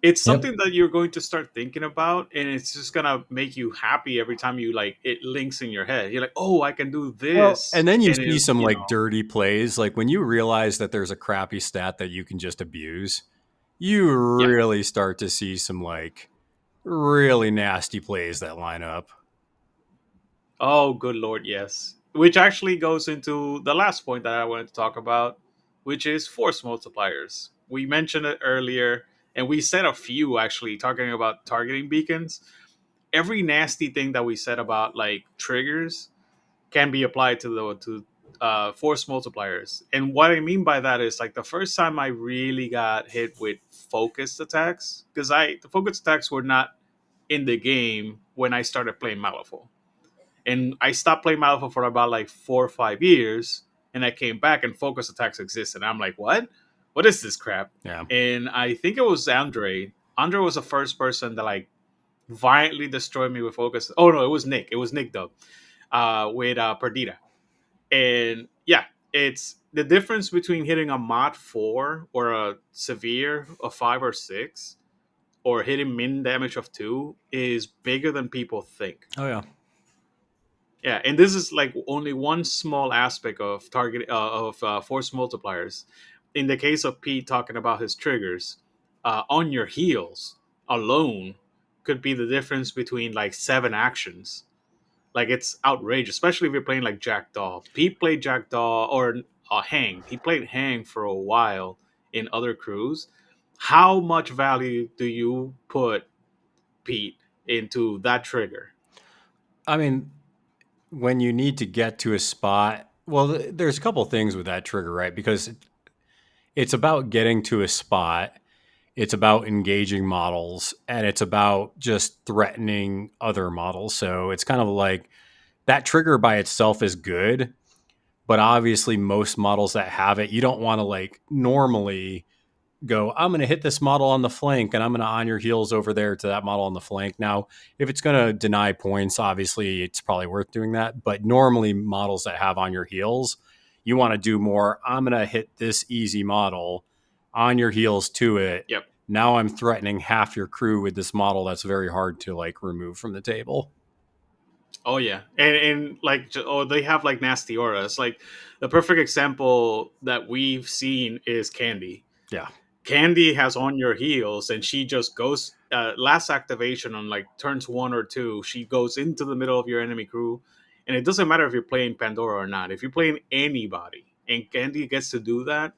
it's something that you're going to start thinking about, and it's just gonna make you happy every time you like it links in your head. You're like, oh, I can do this, And then you and see it- some you like know. dirty plays. Like when you realize that there's a crappy stat that you can just abuse, you Yeah. really start to see some like really nasty plays that line up. Oh, good lord, yes. Which actually goes into the last point that I wanted to talk about, which is force multipliers. We mentioned it earlier, and we said a few actually talking about targeting beacons. Every nasty thing that we said about like triggers can be applied to force multipliers. And what I mean by that is like the first time I really got hit with focused attacks, because the focused attacks were not in the game when I started playing Malifaux. And I stopped playing Malifaux for about like 4 or 5 years, and I came back and focus attacks existed. I'm like, what? What is this crap? Yeah. And I think it was Andre. Andre was the first person that like violently destroyed me with focus. Oh no, it was Nick. It was Nick though, with Perdita. And yeah, it's the difference between hitting a mod 4 or a severe of 5 or 6 or hitting min damage of 2 is bigger than people think. Oh yeah. Yeah, and this is like only one small aspect of force multipliers. In the case of Pete talking about his triggers, on your heels alone could be the difference between like 7 actions. Like it's outrageous, especially if you're playing like Jackdaw. Pete played Jackdaw or Hang. He played Hang for a while in other crews, How much value do you put, Pete, into that trigger? I mean, when you need to get to a spot, well, there's a couple things with that trigger, right? Because it's about getting to a spot, it's about engaging models, and it's about just threatening other models. So it's kind of like that trigger by itself is good, but obviously most models that have it, you don't want to like normally go, I'm going to hit this model on the flank and I'm going to on your heels over there to that model on the flank. Now, if it's going to deny points, obviously it's probably worth doing that. But normally, models that have on your heels, you want to do more. I'm going to hit this easy model on your heels to it. Yep. Now I'm threatening half your crew with this model that's very hard to like remove from the table. Oh yeah, and like they have like nasty auras. Like the perfect example that we've seen is Candy. Yeah. Candy has on your heels, and she just goes last activation on like turns 1 or 2. She goes into the middle of your enemy crew, and it doesn't matter if you're playing Pandora or not. If you're playing anybody, and Candy gets to do that,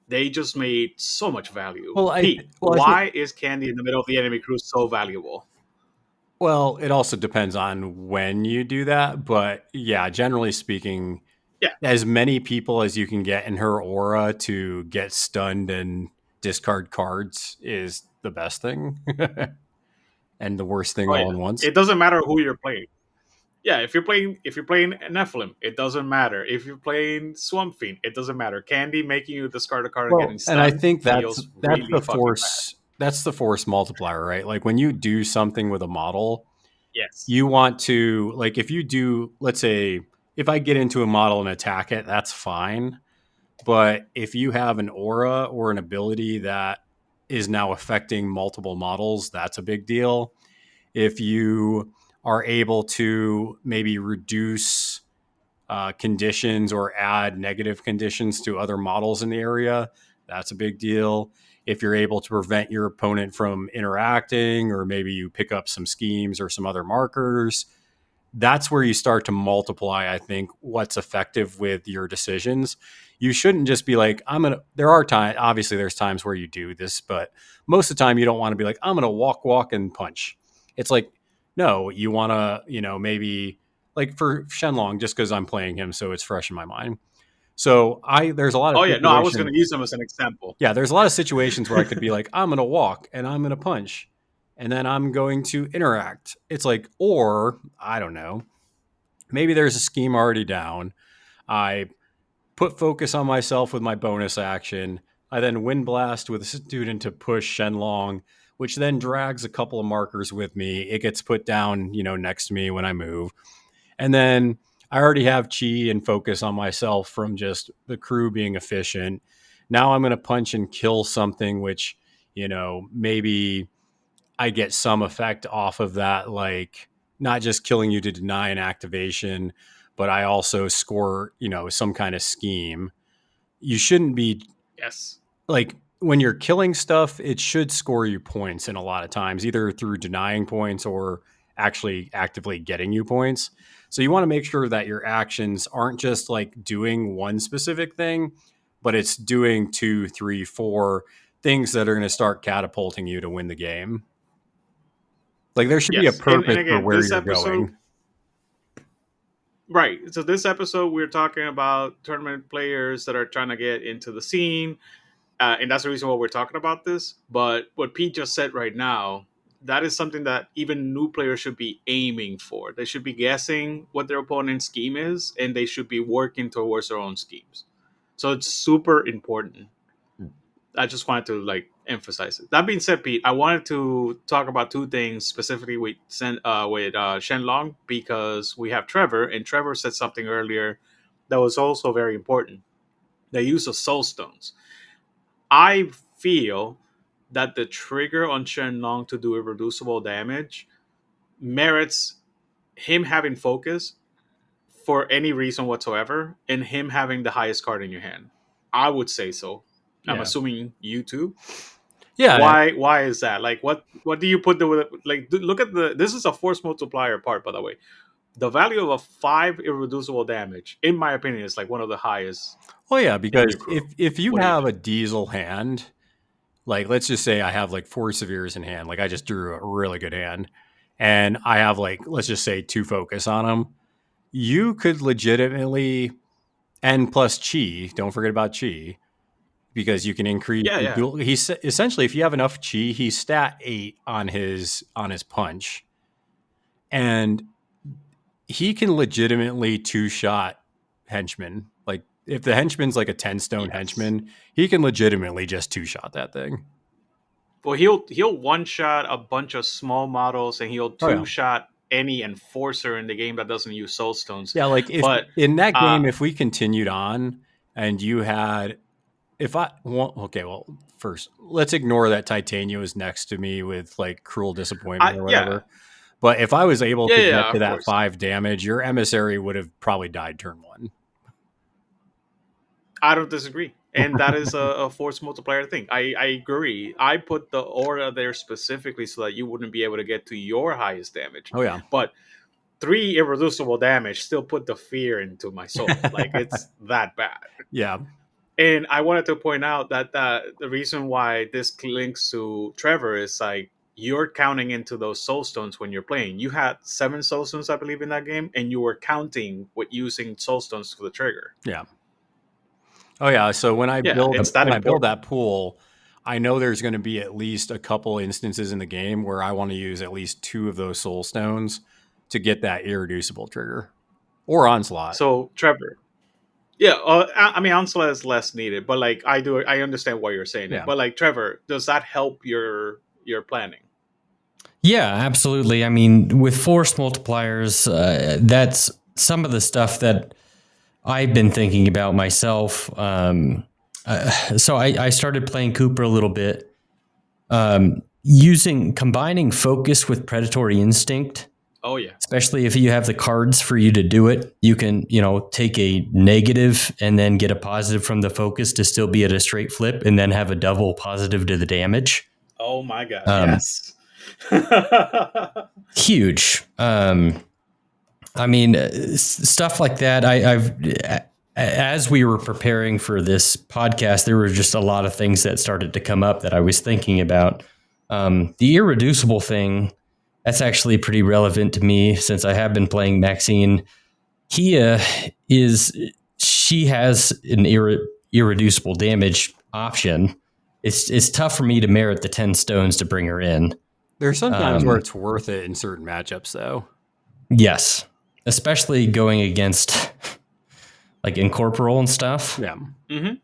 they just made so much value. Well, Pete, I think why is Candy in the middle of the enemy crew so valuable? well, it also depends on when you do that, but yeah, generally speaking, Yeah. as many people as you can get in her aura to get stunned and discard cards is the best thing and the worst thing Oh all yeah. at once. It doesn't matter who you're playing. Yeah, if you're playing Nephilim, it doesn't matter. If you're playing Swamp Fiend, it doesn't matter. Candy making you discard a card and getting Well, and I stunned think feels that's really the fucking bad. force multiplier, right? Like when you do something with a model, Yes. you want to like if you do, let's say if I get into a model and attack it, that's fine. But if you have an aura or an ability that is now affecting multiple models, that's a big deal. If you are able to maybe reduce conditions or add negative conditions to other models in the area, that's a big deal. If you're able to prevent your opponent from interacting, or maybe you pick up some schemes or some other markers, that's where you start to multiply, I think, what's effective with your decisions. You shouldn't just be like, there are times, obviously, there's times where you do this, but most of the time you don't want to be like, I'm going to walk, and punch. It's like, no, you want to, maybe like for Shenlong, just because I'm playing him, so it's fresh in my mind. So there's a lot of Oh yeah, no, I was situations. going to use them as an example. Yeah, there's a lot of situations where I could be like, I'm going to walk and I'm going to punch and then I'm going to interact. It's like, or I don't know, maybe there's a scheme already down. I put focus on myself with my bonus action. I then wind blast with a student to push Shenlong, which then drags a couple of markers with me. It gets put down, next to me when I move. And then I already have chi and focus on myself from just the crew being efficient. Now I'm going to punch and kill something, which, maybe I get some effect off of that, like not just killing you to deny an activation, but I also score, some kind of scheme. You shouldn't be Yes. like when you're killing stuff, it should score you points in a lot of times, either through denying points or actually actively getting you points. So you want to make sure that your actions aren't just like doing one specific thing, but it's doing 2, 3, 4 things that are going to start catapulting you to win the game. Like there should be a Yes. And purpose for again, where this you're episode, going. right. So this episode, we're talking about tournament players that are trying to get into the scene. And that's the reason why we're talking about this. But what Pete just said right now, that is something that even new players should be aiming for. They should be guessing what their opponent's scheme is, and they should be working towards their own schemes. So it's super important. I just wanted to like emphasize it. That being said, Pete, I wanted to talk about two things specifically with Shenlong, because we have Trevor, and Trevor said something earlier that was also very important: the use of soul stones. I feel that the trigger on Shenlong to do irreducible damage merits him having focus for any reason whatsoever, and him having the highest card in your hand. I would say so. I'm Yeah. assuming you too. Yeah. Why is that? Like what do you put the like look at the this is a force multiplier part, by the way. The value of a 5 irreducible damage, in my opinion, is like one of the highest Well, yeah, in because your crew. if you What do you have think? a diesel hand, like let's just say I have like 4 severes in hand. Like I just drew a really good hand, and I have like let's just say 2 focus on them. You could legitimately N plus chi. Don't forget about chi because you can increase. Yeah. He's essentially if you have enough chi, he's stat 8 on his punch, and he can legitimately 2-shot henchmen. Like if the henchman's like a 10 stone henchman, he can legitimately just 2-shot that thing. Well, he'll one shot a bunch of small models, and he'll two shot any enforcer in the game that doesn't use soul stones. Yeah, like if but in that game, if we continued on and you had, first let's ignore that Titania was next to me with like cruel disappointment or whatever. But if I was able to get to that 5 damage, your emissary would have probably died turn 1. I don't disagree. And that is a force multiplier thing. I agree. I put the aura there specifically so that you wouldn't be able to get to your highest damage. Oh, yeah. But 3 irreducible damage still put the fear into my soul. Like, it's that bad. Yeah. And I wanted to point out that the reason why this links to Trevor is like, you're counting into those soul stones when you're playing. You had 7 soul stones, I believe, in that game, and you were counting with using soul stones for the trigger. Yeah. Oh yeah. So when I build that pool, I know there's going to be at least a couple instances in the game where I want to use at least 2 of those soul stones to get that irreducible trigger or onslaught. So Trevor, yeah, I mean onslaught is less needed, but like I understand what you're saying. Yeah. But like Trevor, does that help your planning? Yeah, absolutely. I mean, with force multipliers, that's some of the stuff that I've been thinking about myself. So I started playing Cooper a little bit, combining focus with predatory instinct. Oh yeah. Especially if you have the cards for you to do it, you can, take a negative and then get a positive from the focus to still be at a straight flip and then have a double positive to the damage. Oh my God. Yes. Huge. I mean, stuff like that. As we were preparing for this podcast, there were just a lot of things that started to come up that I was thinking about. The irreducible thing, that's actually pretty relevant to me since I have been playing Maxine. Kia she has an irreducible damage option. It's tough for me to merit the 10 stones to bring her in. There's sometimes where it's worth it in certain matchups, though. Yes. Especially going against like incorporeal and stuff. Yeah. Mm-hmm.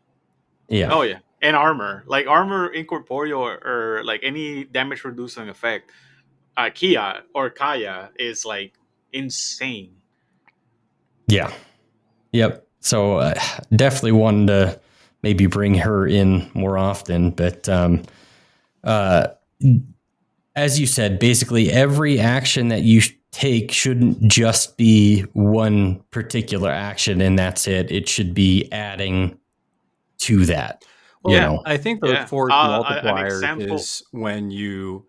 Yeah. Oh yeah. And armor. Like armor incorporeal or like any damage reducing effect. Kia or Kaya is like insane. Yeah. Yep. So definitely wanted to maybe bring her in more often. But as you said, basically every action that you take shouldn't just be one particular action and that's it. It should be adding to that. Well, I think the force multiplier is when you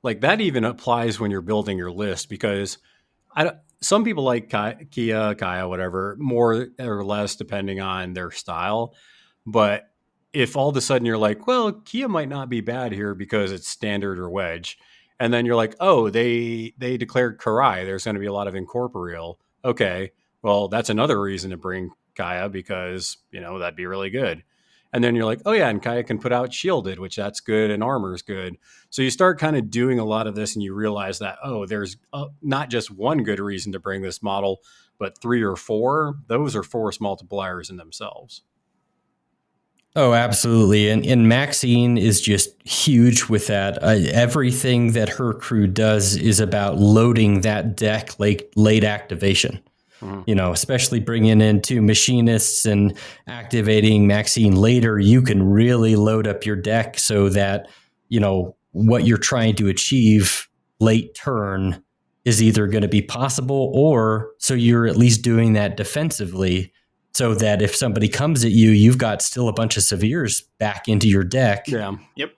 like that even applies when you're building your list because some people like Kia, Kaya, whatever, more or less depending on their style. But if all of a sudden you're like, well, Kia might not be bad here because it's standard or wedge. And then you're like, oh, they declared Karai. There's going to be a lot of incorporeal. Okay, well, that's another reason to bring Kaya because, that'd be really good. And then you're like, oh, yeah, and Kaya can put out shielded, which that's good, and armor's good. So you start kind of doing a lot of this and you realize that, oh, there's not just one good reason to bring this model, but 3 or 4. Those are force multipliers in themselves. Oh, absolutely. And Maxine is just huge with that. Everything that her crew does is about loading that deck late activation. Mm-hmm. Especially bringing in 2 machinists and activating Maxine later, you can really load up your deck so that, what you're trying to achieve late turn is either going to be possible or so you're at least doing that defensively. So that if somebody comes at you, you've got still a bunch of severes back into your deck. Yeah. Yep.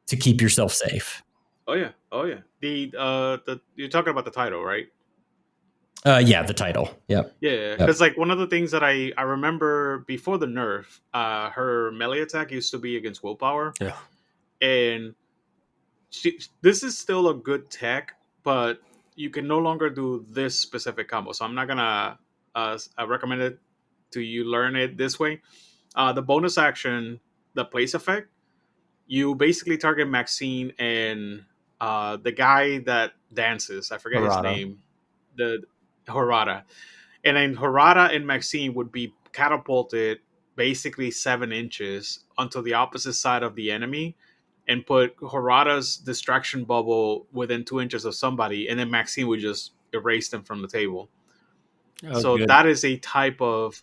To keep yourself safe. Oh yeah. The you're talking about the title, right? Yeah, the title. Yep. Yeah, because like one of the things that I remember before the nerf, her melee attack used to be against willpower. Yeah. and this is still a good tech, but you can no longer do this specific combo. So I'm not gonna recommend it to you learn it this way. The bonus action, the place effect, you basically target Maxine and the guy that dances. I forget his Harada. name. The Harada. And then Harada and Maxine would be catapulted basically 7 inches onto the opposite side of the enemy and put Harada's distraction bubble within 2 inches of somebody, and then Maxine would just erase them from the table. Oh, So good. that is a type of,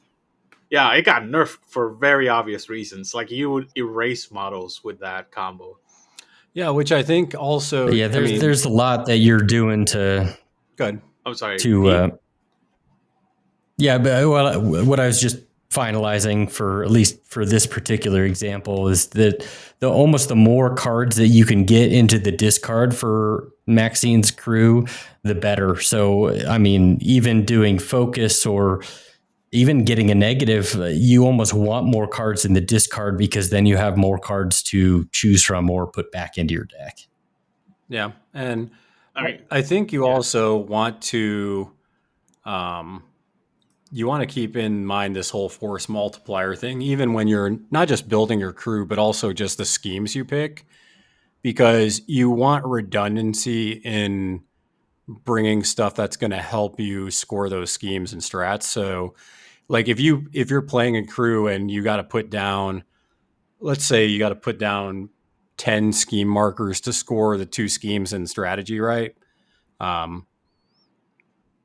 yeah, it got nerfed for very obvious reasons. Like you would erase models with that combo. Yeah, which I think also. But yeah, there's a lot that you're doing to Good. I'm sorry. to yeah, but what I was just finalizing for at least for this particular example is that the more cards that you can get into the discard for Maxine's crew, the better. So I mean, even doing focus or even getting a negative, you almost want more cards in the discard because then you have more cards to choose from or put back into your deck. Yeah, and I mean, I think you also want to keep in mind this whole force multiplier thing, even when you're not just building your crew, but also just the schemes you pick, because you want redundancy in bringing stuff that's going to help you score those schemes and strats. So, like if you're playing a crew and you got to put down, let's say you got to put down 10 scheme markers to score the 2 schemes in strategy, right? Um,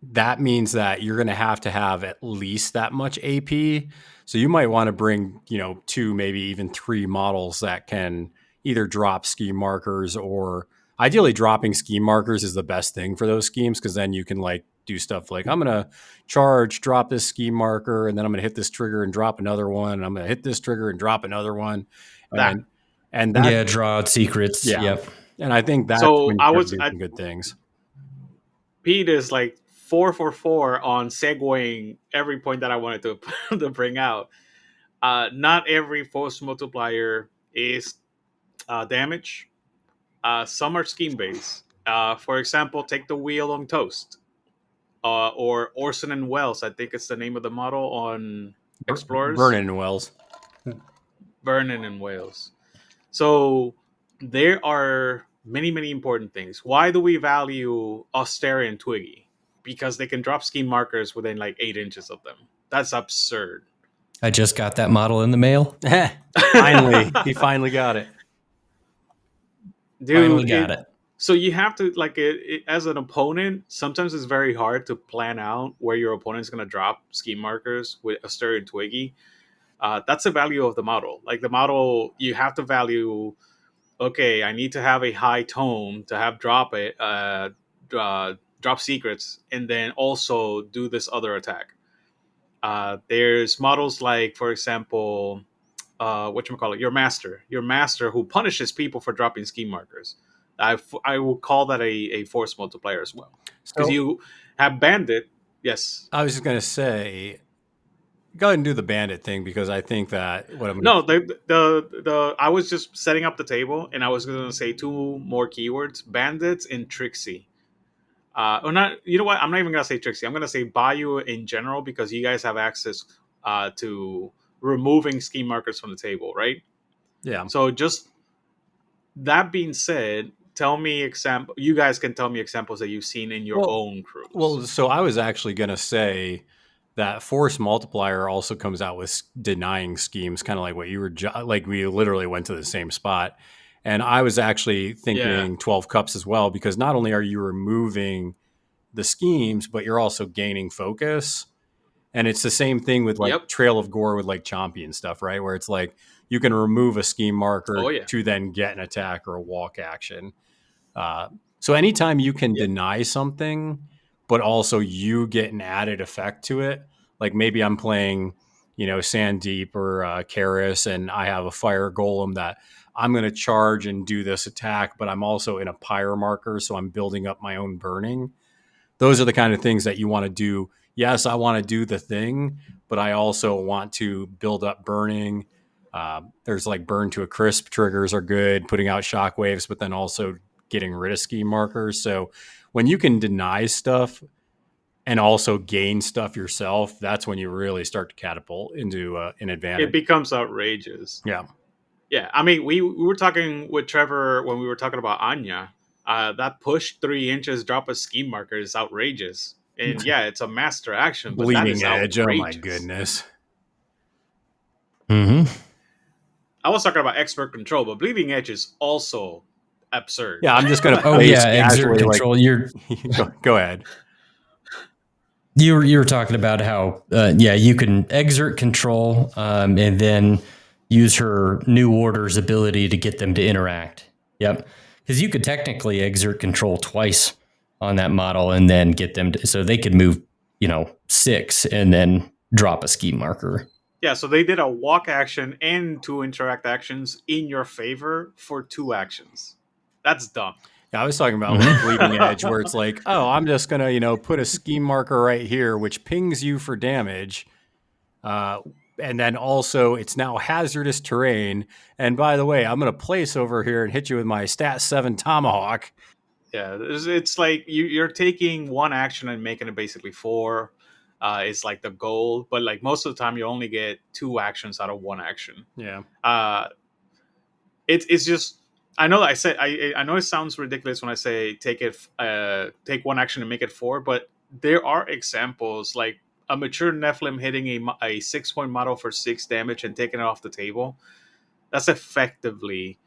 that means that you're going to have at least that much AP. So you might want to bring, 2, maybe even 3 models that can either drop scheme markers, or ideally dropping scheme markers is the best thing for those schemes, because then you can like do stuff like, I'm going to charge, drop this scheme marker, and then I'm going to hit this trigger and drop another one. And I'm going to hit this trigger and drop another one. that. And that, Yeah, draw out secrets. yeah. Yep. And I think that's So when you start doing some good things. Pete is like 4 for 4 on segueing every point that I wanted to bring out. Not every force multiplier is damage. Some are scheme based. For example, take the wheel on Toast, or Orson and Welles. I think it's the name of the model on Explorers. Vernon and Wells. Vernon and Wales. So there are many important things. Why do we value Austeria and Twiggy? Because they can drop scheme markers within like 8 inches of them. That's absurd. I just got that model in the mail. Finally, he finally got it. Dude, Finally got it. So you have to like as an opponent. Sometimes it's very hard to plan out where your opponent's going to drop scheme markers with Austeria and Twiggy. That's the value of the model. Like the model, you have to value. Okay, I need to have a high tome to have drop secrets, and then also do this other attack. There's models like, for example, whatchamacallit, your master who punishes people for dropping scheme markers. I will call that a force multiplier as well, because you have bandit. Yes, I was just gonna say, go ahead and do the bandit thing, because I think that what I'm no, the I was just setting up the table, and I was going to say 2 more keywords: bandits and Trixie. Or not. You know what? I'm not even gonna say Trixie. I'm gonna say Bayou in general, because you guys have access to removing scheme markers from the table, right? Yeah. So just that being said, tell me example. You guys can tell me examples that you've seen in your own crews. Well, so I was actually gonna say that force multiplier also comes out with denying schemes, kind of like what you were like. We literally went to the same spot. And I was actually thinking 12 cups as well, because not only are you removing the schemes, but you're also gaining focus. And it's the same thing with like Trail of Gore with like Chompy and stuff, right? Where it's like you can remove a scheme marker to then get an attack or a walk action. So anytime you can deny something, but also you get an added effect to it, like maybe I'm playing, Sandeep or Karis, and I have a fire golem that I'm going to charge and do this attack, but I'm also in a pyre marker, so I'm building up my own burning. Those are the kind of things that you want to do. Yes, I want to do the thing, but I also want to build up burning. There's like burn to a crisp triggers are good, putting out shockwaves, but then also getting rid of scheme markers. So when you can deny stuff and also gain stuff yourself, that's when you really start to catapult into an advantage. It becomes outrageous. Yeah. Yeah, I mean, we were talking with Trevor when we were talking about Anya. That push 3 inches, drop a scheme marker is outrageous. And yeah, it's a master action, but that is Bleeding edge. outrageous. Oh my goodness. Mm-hmm. I was talking about expert control, but bleeding edge is also absurd. Yeah, I'm just gonna. Oh yeah, exert control. Go ahead. You were talking about how you can exert control and then use her new order's ability to get them to interact. Yep, because you could technically exert control twice on that model and then get them to, so they could move 6 and then drop a scheme marker. Yeah, so they did a walk action and 2 interact actions in your favor for 2 actions. That's dumb. Yeah, I was talking about like bleeding edge, where it's like, oh, I'm just gonna put a scheme marker right here, which pings you for damage, and then also it's now hazardous terrain. And by the way, I'm gonna place over here and hit you with my stat 7 tomahawk. Yeah, it's like you're taking 1 action and making it basically 4. Is like the goal, but like most of the time you only get 2 actions out of 1 action. Yeah. It's just, I know that I know it sounds ridiculous when I say take 1 action and make it 4, but there are examples like a mature Nephilim hitting a 6-point model for 6 damage and taking it off the table. That's effectively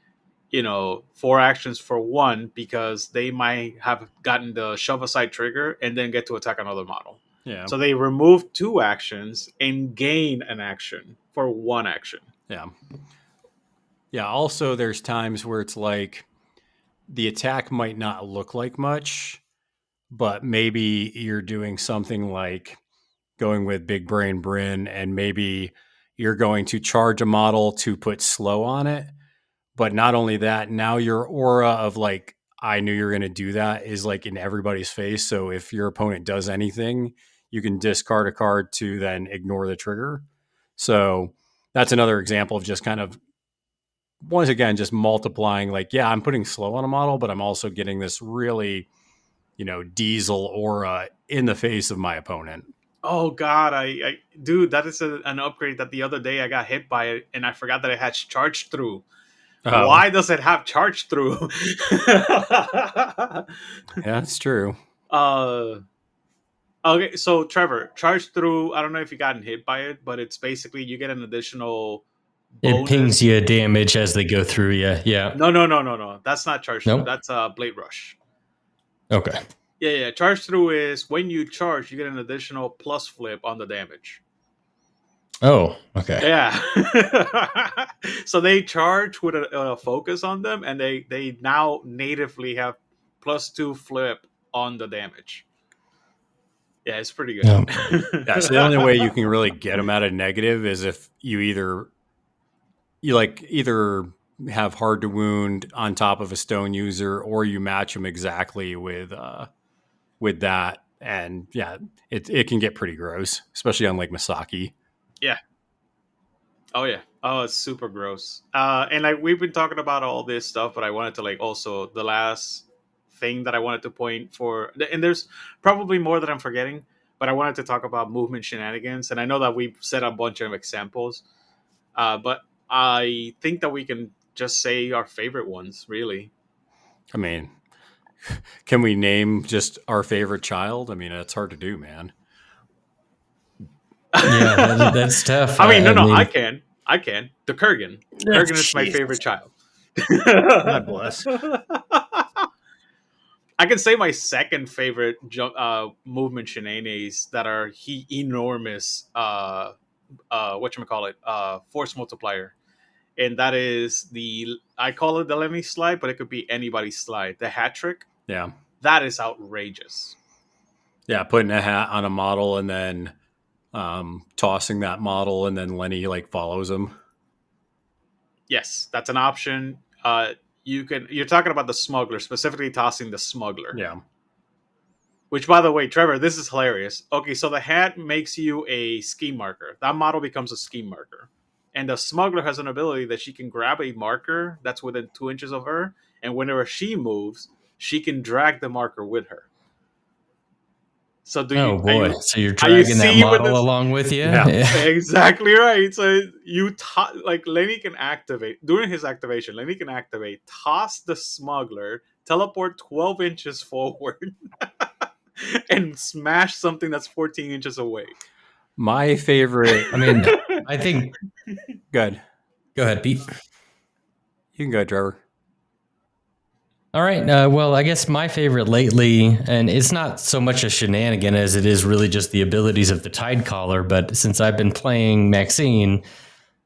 4 actions for 1, because they might have gotten the shove aside trigger and then get to attack another model. Yeah. So they remove 2 actions and gain an action for 1 action. Yeah. Yeah. Also, there's times where it's like the attack might not look like much, but maybe you're doing something like going with Big Brain Bryn, and maybe you're going to charge a model to put slow on it. But not only that, now your aura of like, I knew you were going to do that is like in everybody's face. So if your opponent does anything, you can discard a card to then ignore the trigger. So that's another example of just kind of, once again, just multiplying like, yeah, I'm putting slow on a model, but I'm also getting this really, diesel aura in the face of my opponent. Oh God, dude, that is an upgrade that the other day I got hit by it and I forgot that it had charge through. Why does it have charge through? Yeah, that's true. Okay, so Trevor, charge through. I don't know if you gotten hit by it, but it's basically you get an additional bonus. It pings you damage as they go through you. Yeah. No. That's not charge through. Nope. That's Blade Rush. Okay. Yeah. Charge through is when you charge, you get an additional plus flip on the damage. Oh, okay. Yeah. So they charge with a focus on them, and they now natively have +2 flip on the damage. Yeah, it's pretty good. Yeah, so the only way you can really get them at a negative is if you either have hard to wound on top of a stone user, or you match them exactly with that. And yeah, it can get pretty gross, especially on like Misaki. Yeah. Oh yeah. Oh, it's super gross. And we've been talking about all this stuff, but I wanted to also the last thing that I wanted to point for, and there's probably more that I'm forgetting, but I wanted to talk about movement shenanigans. And I know that we've set a bunch of examples, but I think that we can just say our favorite ones, really. I mean, can we name just our favorite child? I mean, it's hard to do, man. Yeah, that's tough. I mean, I can. The Kurgan. Kurgan is my favorite child. God bless. I can say my second favorite movement shenanigans that are enormous. Force multiplier, and that is I call it the Lemmy slide, but it could be anybody's slide. The hat trick. Yeah, that is outrageous. Yeah, putting a hat on a model and then tossing that model, and then Lenny follows him. Yes, that's an option. You're talking about the smuggler, specifically tossing the smuggler. Yeah. Which, by the way, Trevor, this is hilarious. Okay, so the hat makes you a scheme marker. That model becomes a scheme marker. And the smuggler has an ability that she can grab a marker that's within 2 inches of her, and whenever she moves, she can drag the marker with her. So Oh boy! So you're are you dragging that seeing with model this? along with you? Yeah. Exactly right. So like Lenny can activate during his activation. Lenny can activate, toss the smuggler, teleport 12 inches forward, and smash something that's 14 inches away. My favorite. I mean, I think. Good. Go ahead, Pete. You can go, Trevor. All right. Well, I guess my favorite lately, and it's not so much a shenanigan as it is really just the abilities of the Tide Caller. But since I've been playing Maxine,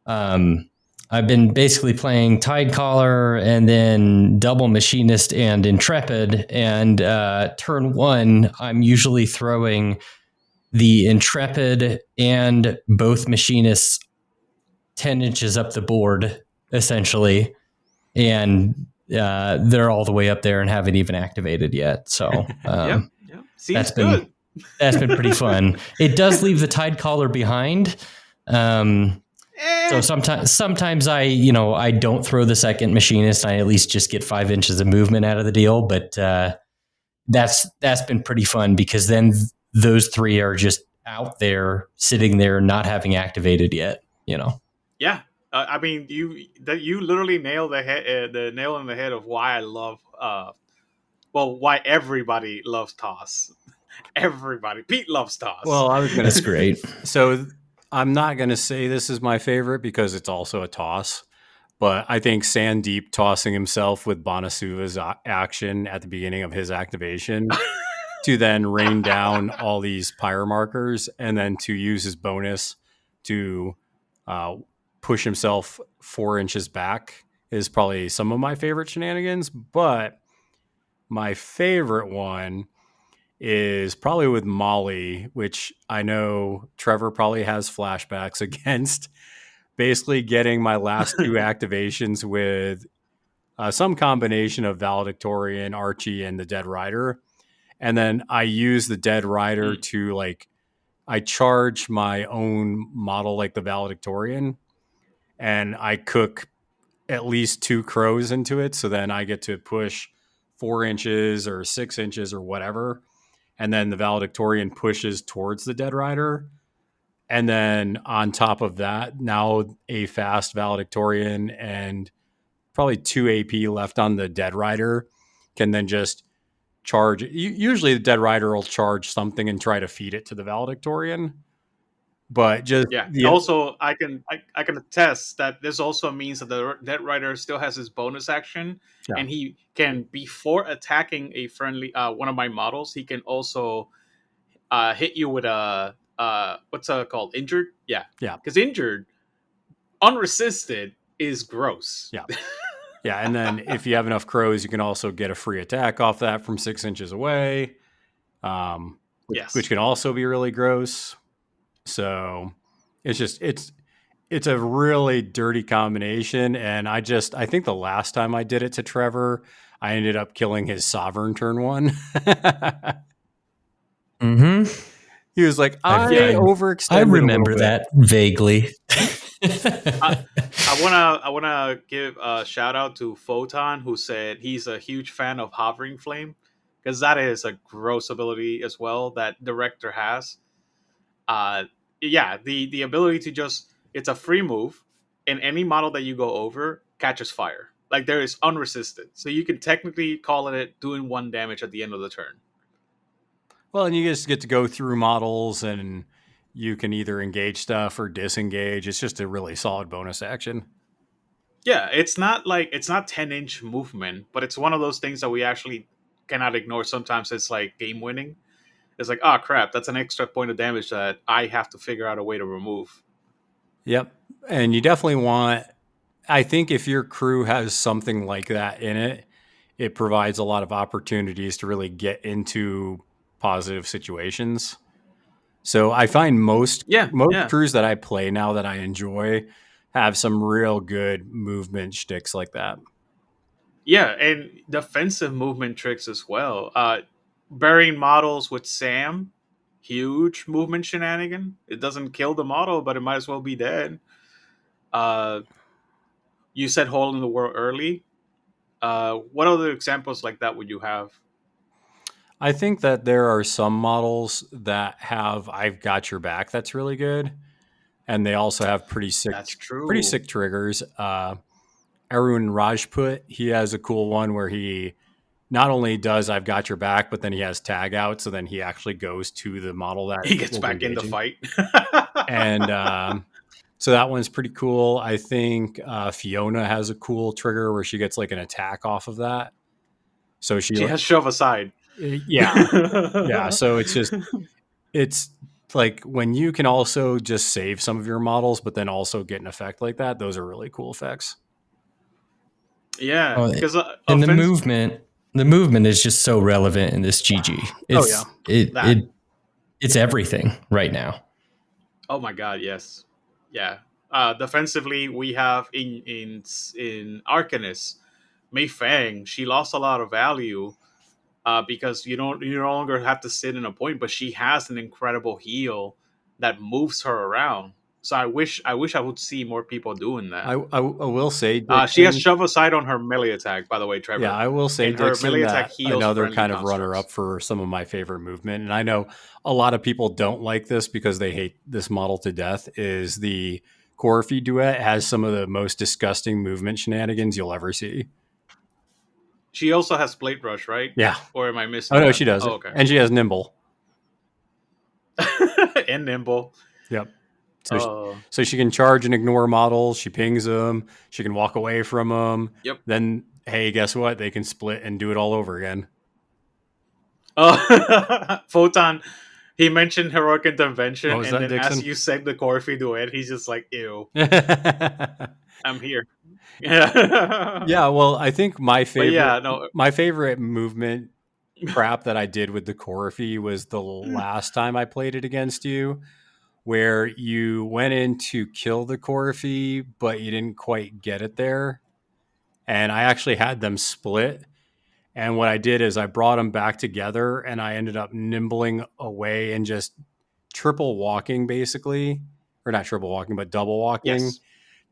I've been basically playing Tide Caller and then Double Machinist and Intrepid. And turn one, I'm usually throwing the Intrepid and both Machinists 10 inches up the board, essentially. And they're all the way up there and haven't even activated yet. So Yep. Seems that's been pretty fun. It does leave the Tide Caller behind. So sometimes I don't throw the second Machinist. I at least just get 5 inches of movement out of the deal. But that's been pretty fun because then those three are just out there sitting there not having activated yet. Yeah. I mean, you literally nailed the nail on the head of why I love, why everybody loves Toss. Everybody, Pete loves Toss. Well, I was going to. That's great. So I'm not going to say this is my favorite because it's also a toss, but I think Sandeep tossing himself with Bonasuva's action at the beginning of his activation to then rain down all these pyre markers and then to use his bonus to push himself 4 inches back is probably some of my favorite shenanigans. But my favorite one is probably with Molly, which I know Trevor probably has flashbacks against. Basically getting my last two activations with some combination of Valedictorian, Archie, and the Dead Rider. And then I use the Dead Rider to I charge my own model like the Valedictorian, and I cook at least 2 crows into it. So then I get to push 4 inches or 6 inches or whatever. And then the Valedictorian pushes towards the Dead Rider. And then on top of that, now a fast Valedictorian and probably 2 AP left on the Dead Rider can then just charge. Usually the Dead Rider will charge something and try to feed it to the Valedictorian. But just also I can attest that this also means that the Dead Rider still has his bonus action, and he can, before attacking a friendly one of my models, he can also hit you with a what's called, injured? Yeah. Because injured, unresisted is gross. Yeah. Yeah, and then if you have enough crows, you can also get a free attack off that from 6 inches away, which can also be really gross. So it's a really dirty combination, and I think the last time I did it to Trevor, I ended up killing his Sovereign turn one. He was like, I overextended. I remember that vaguely. I wanna give a shout out to Photon, who said he's a huge fan of Hovering Flame, because that is a gross ability as well that Director has. The ability to it's a free move, and any model that you go over catches fire. Like, there is unresisted, so you can technically call it doing 1 damage at the end of the turn. Well, and you just get to go through models, and you can either engage stuff or disengage. It's just a really solid bonus action. Yeah, it's not 10-inch movement, but it's one of those things that we actually cannot ignore. Sometimes it's like game winning. It's like, oh crap, that's an extra point of damage that I have to figure out a way to remove. Yep. And you definitely want, I think if your crew has something like that in it, it provides a lot of opportunities to really get into positive situations. So I find most crews that I play now that I enjoy have some real good movement shticks like that. Yeah, and defensive movement tricks as well. Burying models with Sam, huge movement shenanigan. It doesn't kill the model, but it might as well be dead. Uh, you said hole in the world early. What other examples like that would you have? I think that there are some models that have "I've got your back" that's really good, and they also have That's true. pretty sick triggers. Arun Rajput, he has a cool one where he not only does "I've got your back," but then he has tag out, so then he actually goes to the model that He gets will be back in the engaging, fight. and so that one's pretty cool. I think Fiona has a cool trigger where she gets like an attack off of that. So she, She has shove aside. yeah, yeah. So it's like when you can also just save some of your models, but then also get an effect like that. Those are really cool effects. Yeah, Oh, because and offense. the movement is just so relevant in this GG. Oh, yeah. That. It's everything right now. Oh my god, yes, yeah. Defensively, we have in Arcanist, Mei Fang. She lost a lot of value because you no longer have to sit in a point, but she has an incredible heal that moves her around. So I wish I would see more people doing that. I will say, She has Dixon. shove aside on her melee attack, by the way, Yeah, Trevor, I will say, and her Dixon, melee attack that heals another friendly kind of runner constructs. up for some of my favorite movement, and I know a lot of people don't like this because they hate this model to death, is the Corfi duet. Has some of the most disgusting movement shenanigans you'll ever see. She also has Blade Rush, right? Yeah. Or am I Oh, missing no, that? she does Oh, it. okay. And she has Nimble. And nimble. Yep. So Oh, so she can charge and ignore models. She pings them. She can walk away from them. yep. Then, hey, guess what? They can split and do it all over again. Oh, Photon. He mentioned heroic What intervention, was and that, then as Dixon? you said the Corfi duet, he's just like, "Ew, Yeah, I'm here." Yeah, well, I think but yeah, no. my favorite movement crap that I did with the Corfi was the last time I played it against you, where you went in to kill the Corfi, but you didn't quite get it there. And I actually had them split. And what I did is I brought them back together and I ended up nimbling away and just triple walking, basically, or not triple walking, but double walking Yes,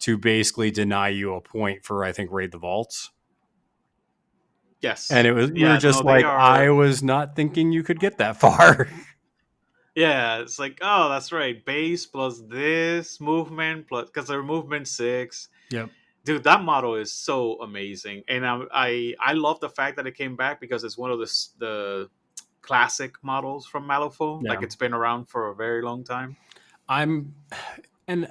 to basically deny you a point for, I think, Raid the Vaults. And yes, it was, we were yeah. just No, they like, I are. was not thinking you could get that far. Yeah, it's like, oh, that's right. Base plus this movement plus because they're movement 6. Yep. Dude, that model is so amazing, and I love the fact that it came back because it's one of the classic models from Malifaux. Yeah. Like it's been around for a very long time. I'm, and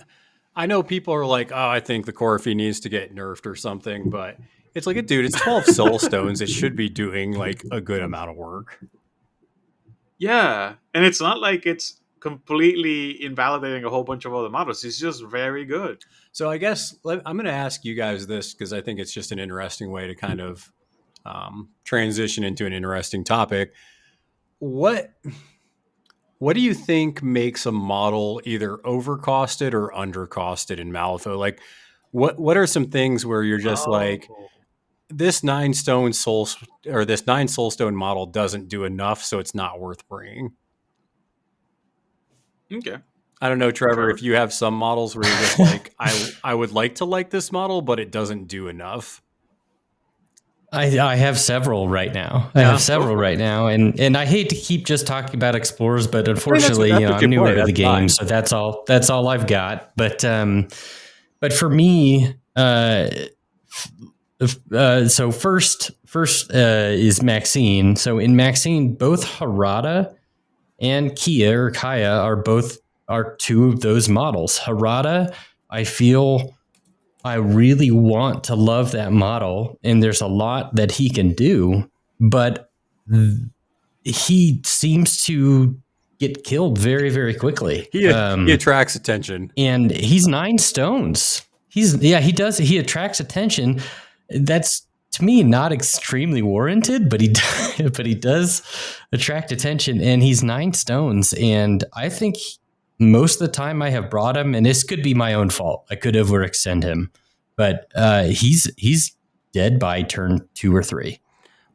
I know people are like, oh, I think the Corfi needs to get nerfed or something, but it's like, dude, it's 12 soul stones. It should be doing like a good amount of work. Yeah, and it's not like it's completely invalidating a whole bunch of other models. It's just very good. So I guess I'm going to ask you guys this because I think it's just an interesting way to kind of transition into an interesting topic. What do you think makes a model either overcosted or undercosted in Malifaux? Like, what are some things where you're just like, Oh, this 9 soulstone model doesn't do enough, so it's not worth bringing? okay. I don't know, Trevor, if Trevor. you have some models where you're just like, I would like to like this model, but it doesn't do enough. I have several right now. I Yeah, have several right now, and I hate to keep just talking about explorers, but unfortunately, that's you know, what I'm you newer play. to the That's game, fine. so that's all I've got. But for me, so first is Maxine. So in Maxine, both Harada and Kaya are two of those models. Harada, I feel I really want to love that model, and there's a lot that he can do, but he seems to get killed very, very quickly. He attracts attention. And he's 9 stones. He does. He attracts attention. That's to me not extremely warranted, but he does attract attention, and he's 9 stones. And I think most of the time I have brought him, and this could be my own fault. I could overextend him, but he's dead by turn 2 or 3.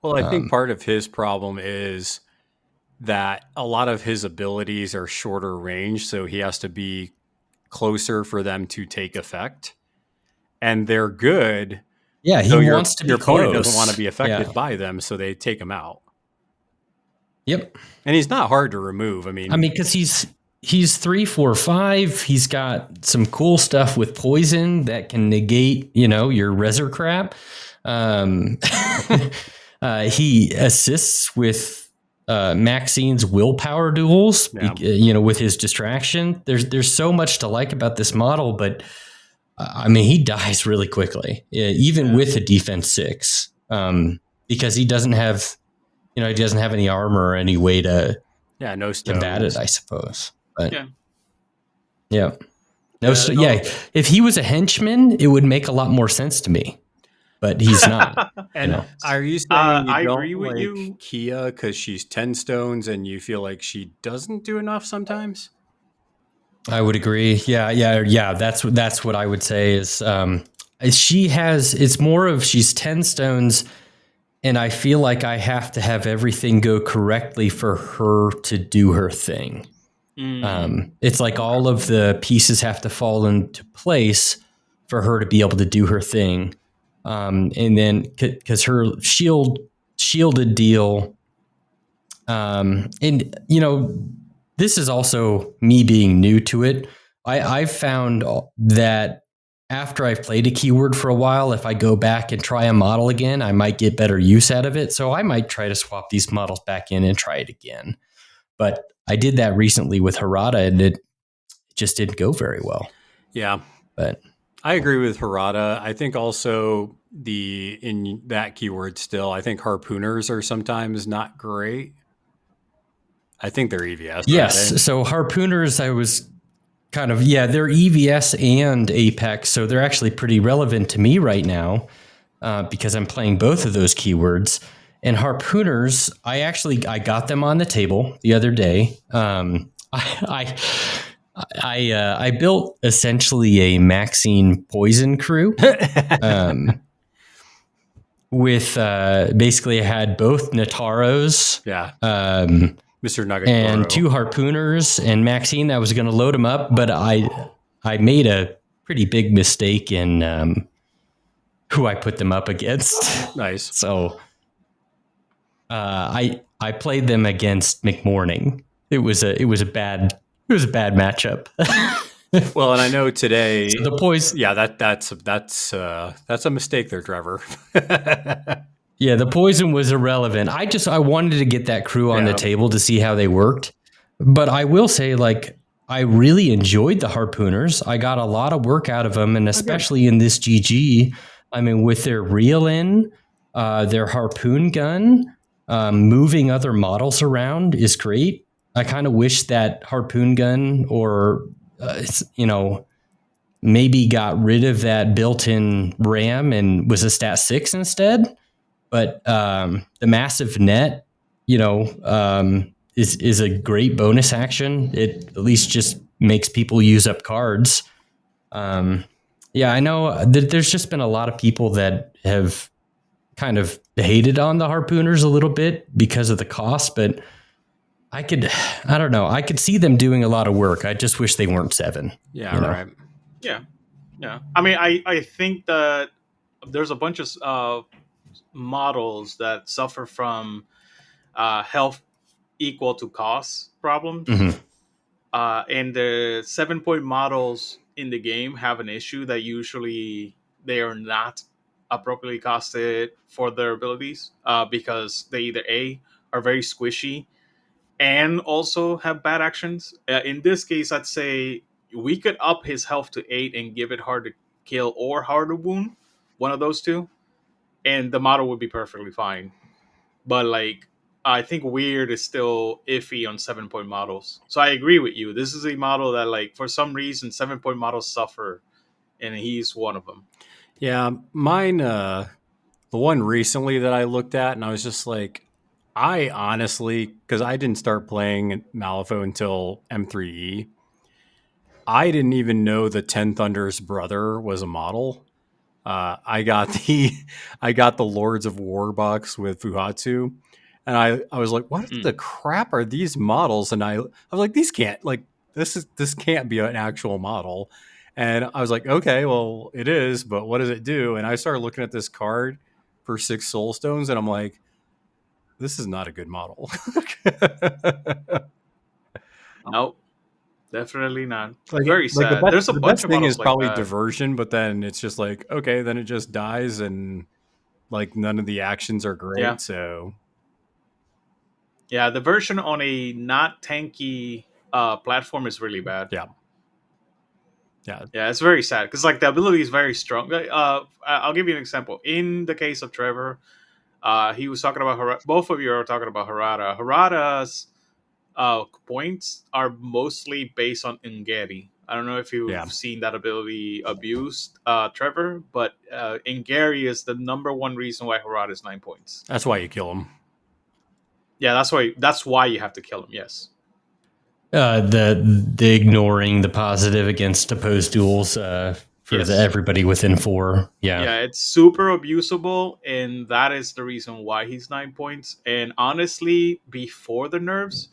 Well, I think part of his problem is that a lot of his abilities are shorter range, so he has to be closer for them to take effect. and they're good. Yeah, he So wants to be your opponent close. doesn't want to be affected Yeah. by them, so they take him out. Yep. And he's not hard to remove. I mean, because he's 3, 4, 5. He's got some cool stuff with poison that can negate, your Reser crap. He assists with Maxine's willpower duels, with his distraction. There's so much to like about this model, but he dies really quickly, even with a defense 6, because he doesn't have, he doesn't have any armor or any way to no combat it, I suppose. But yeah. If he was a henchman, it would make a lot more sense to me. But he's not. And are you saying you I don't agree with like you. Kia because she's 10 stones and you feel like she doesn't do enough sometimes? I would agree. Yeah. That's what I would say is she has. It's more of she's 10 stones, and I feel like I have to have everything go correctly for her to do her thing. It's like all of the pieces have to fall into place for her to be able to do her thing. And then because her shielded deal, this is also me being new to it. I've found that after I've played a keyword for a while, if I go back and try a model again, I might get better use out of it. So I might try to swap these models back in and try it again. But I did that recently with Harada, and it just didn't go very well. Yeah. But I agree with Harada. I think also in that keyword still, I think harpooners are sometimes not great. I think they're EVS. Yes. So harpooners, I was kind of, they're EVS and Apex. So they're actually pretty relevant to me right now because I'm playing both of those keywords. And harpooners, I got them on the table the other day. I built essentially a Maxine poison crew. With basically I had both Nataros. Mr. Nugget and 2 harpooners and Maxine. I was going to load them up, but I made a pretty big mistake in who I put them up against. Nice. So I played them against McMorning. It was a bad matchup. Well, and I know today so the poison. Yeah, that's a mistake there, Trevor. Yeah, the poison was irrelevant. I wanted to get that crew on the table to see how they worked. But I will say, I really enjoyed the harpooners. I got a lot of work out of them, and especially in this GG, with their reel in, their harpoon gun, moving other models around is great. I kind of wish that harpoon gun or, maybe got rid of that built-in RAM and was a stat 6 instead. But the massive net, is a great bonus action. It at least just makes people use up cards. I know that there's just been a lot of people that have kind of hated on the harpooners a little bit because of the cost, but I could see them doing a lot of work. I just wish they weren't 7. Yeah, right. Yeah. I think that there's a bunch of models that suffer from health equal to cost problems. Mm-hmm. And the 7-point models in the game have an issue that usually they are not appropriately costed for their abilities because they either are very squishy and also have bad actions. In this case, I'd say we could up his health to 8 and give it hard to kill or hard to wound, one of those two, and the model would be perfectly fine. But I think weird is still iffy on 7-point models. So I agree with you. This is a model that for some reason 7-point models suffer, and he's one of them. Yeah, mine. The one recently that I looked at, and I was just I honestly, because I didn't start playing Malifaux until M3E, I didn't even know the 10 Thunder's brother was a model. I got the Lords of War box with Fuhatsu, and I was like, what the crap are these models? And I was like, these can't this can't be an actual model. And I was like, okay, well, it is, but what does it do? And I started looking at this card for 6 soul stones, and I'm like, this is not a good model. Nope, definitely not. Like, Very the sad. best There's a the bunch best of thing models is like probably that. diversion, but then it's just like, okay, then it just dies, and like none of the actions are Yeah, great. So yeah. The version on a not tanky platform is really bad. yeah, yeah, Yeah, it's very sad because like the ability is very strong. I'll give you an example. In the case of Trevor, he was talking about both of you are talking about Harada. Harada's points are mostly based on Ngeri. I don't know if you've yeah. seen that ability abused, Trevor, but Ngeri is the number one reason why Harada is 9 points. That's why you kill them. Yeah, that's why you have to kill him. Yes. The ignoring the positive against opposed duels for Yes. everybody within 4. Yeah, it's super abusable, and that is the reason why he's 9 points. And honestly, before the nerfs,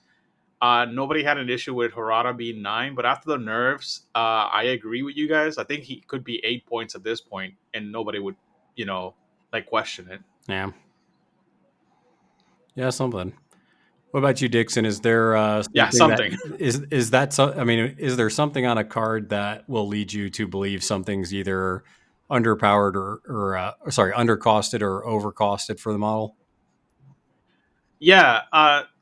nobody had an issue with Harada being 9, but after the nerfs, I agree with you guys. I think he could be 8 points at this point, and nobody would, like question it. Yeah, yeah, something. What about you, Dixon? Is there Yeah, something that something. is that? I mean, is there something on a card that will lead you to believe something's either underpowered or sorry, undercosted or overcosted for the model? Yeah,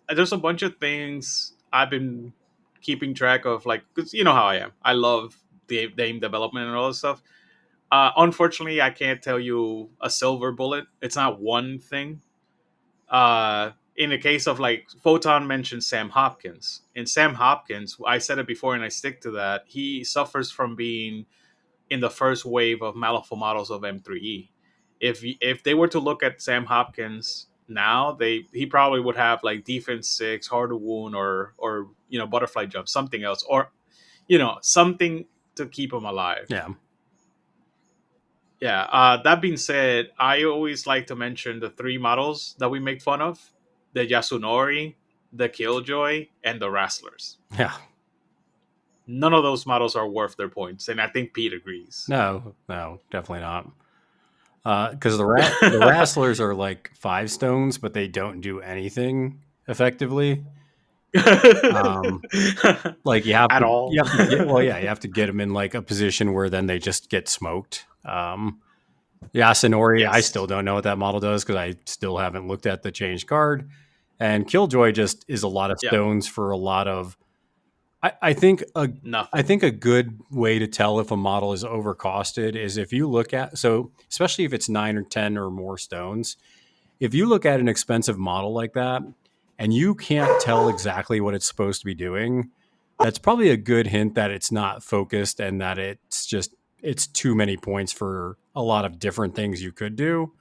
there's a bunch of things I've been keeping track of, like, because you know how I am. I love the game development and all this stuff. Unfortunately, I can't tell you a silver bullet. It's not one thing. In the case of like Photon mentioned Sam Hopkins. In Sam Hopkins, I said it before and I stick to that. He suffers from being in the first wave of Malifaux models of M3E. If they were to look at Sam Hopkins now, he probably would have like defense 6, hard to wound, or butterfly jump, something else, or something to keep him alive. Yeah, Yeah. That being said, I always like to mention the 3 models that we make fun of: the Yasunori, the Killjoy, and the Wrestlers. yeah. None of those models are worth their points, and I think Pete agrees. No, definitely not. Because the wrestlers are like 5 stones, but they don't do anything effectively. Like you have At to, all. you have to get them in like a position where then they just get smoked. Yasunori, I Yes. still don't know what that model does because I still haven't looked at the change card. And Killjoy just is a lot of Yeah. stones for a lot of. I think Nothing. a good way to tell if a model is overcosted is if you look at, so especially if it's 9 or 10 or more stones, if you look at an expensive model like that and you can't tell exactly what it's supposed to be doing, that's probably a good hint that it's not focused and that it's too many points for a lot of different things you could do.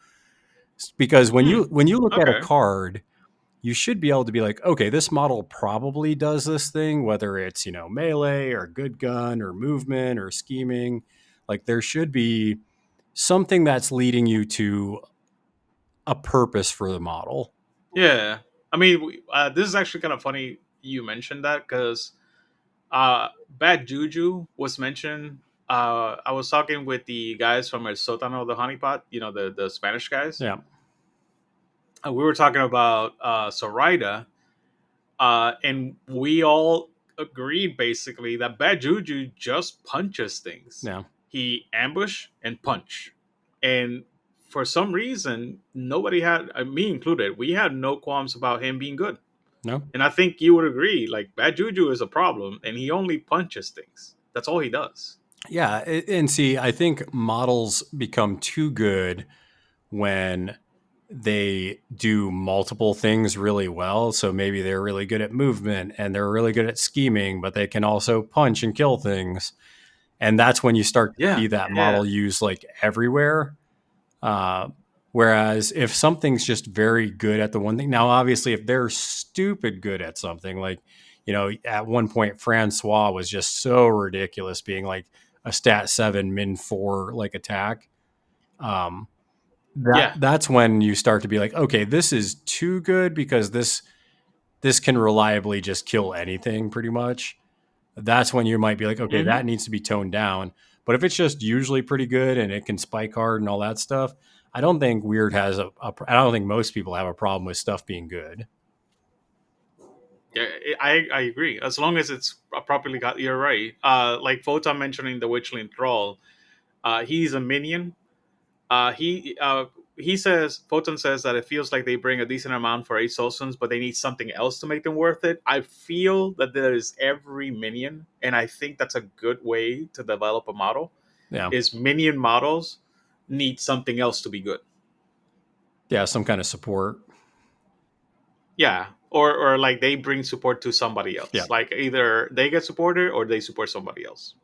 Because when you look at a Okay. card, you should be able to be like, okay, this model probably does this thing, whether it's, melee or good gun or movement or scheming. Like there should be something that's leading you to a purpose for the model. Yeah. I mean, this is actually kind of funny you mentioned that because Bad Juju was mentioned. I was talking with the guys from El Sótano the Honeypot, the Spanish guys. Yeah. We were talking about Zoraida, and we all agreed basically that Bad Juju just punches things. Yeah. He ambush and punch, and for some reason, nobody had, me included, we had no qualms about him being good. No. And I think you would agree, like Bad Juju is a problem, and he only punches things. That's all he does. Yeah. And see, I think models become too good when they do multiple things really well. So maybe they're really good at movement and they're really good at scheming, but they can also punch and kill things. And that's when you start to see that model used like everywhere. Whereas if something's just very good at the one thing, now obviously if they're stupid good at something, like, at one point Francois was just so ridiculous being like a stat 7 min 4 like attack. That's when you start to be like, okay, this is too good because this can reliably just kill anything pretty much. that's when you might be like, okay, that needs to be toned down. But if it's just usually pretty good and it can spike hard and all that stuff, I don't think Weird has I don't think most people have a problem with stuff being good. Yeah, I agree. As long as it's properly got, you're right. Like Photon mentioning the Witchling Thrall, he's a minion. He says, Photon says that it feels like they bring a decent amount for 8 Solsons, but they need something else to make them worth it. I feel that there is every minion, and I think that's a good way to develop a model. Yeah. Is minion models need something else to be good. Yeah, some kind of support. Yeah. Or like they bring support to somebody else. Yeah. Like either they get supported or they support somebody else.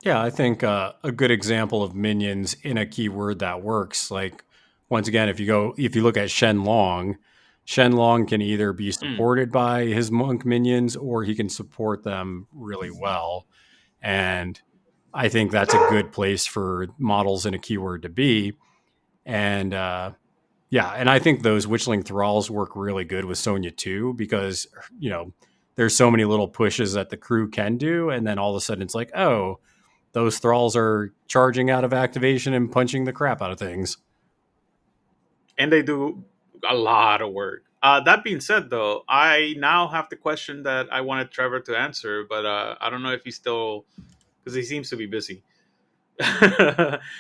Yeah, I think a good example of minions in a keyword that works, like once again, if you look at Shenlong can either be supported by his monk minions or he can support them really well. And I think that's a good place for models in a keyword to be. And yeah, and I think those Witchling Thralls work really good with Sonya too, because there's so many little pushes that the crew can do, and then all of a sudden it's like, oh, those thralls are charging out of activation and punching the crap out of things. And they do a lot of work. That being said, though, I now have the question that I wanted Trevor to answer, but I don't know if he's still, because he seems to be busy.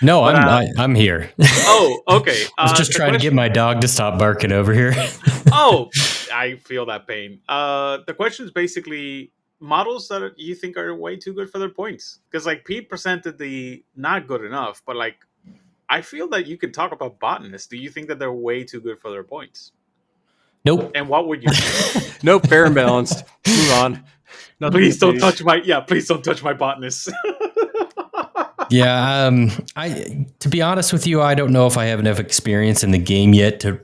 No, I'm here. Oh, okay. I was just trying to get my dog to stop barking over here. Oh, I feel that pain. The question is basically models that you think are way too good for their points, because like Pete presented the not good enough, but like I feel that you can talk about botanists. Do you think that they're way too good for their points? Nope. And what would you do? Nope, fair and balanced. Move on. Please don't touch my botanist. Yeah, to be honest with you, I don't know if I have enough experience in the game yet to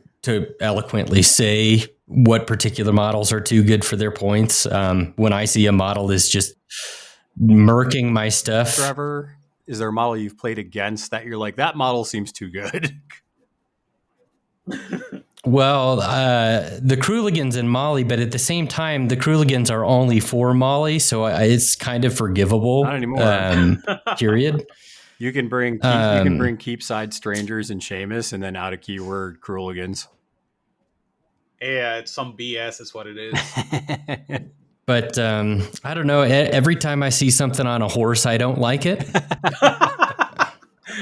eloquently say what particular models are too good for their points. When I see a model is just murking my stuff. Trevor, is there a model you've played against that you're like, that model seems too good? Well, the Krooligans in Mali, but at the same time, the Krooligans are only for Mali, so it's kind of forgivable. Not anymore. Period. You can bring Keepside Strangers and Seamus, and then out of keyword Krooligans. Yeah, it's some BS is what it is. But I don't know. Every time I see something on a horse, I don't like it.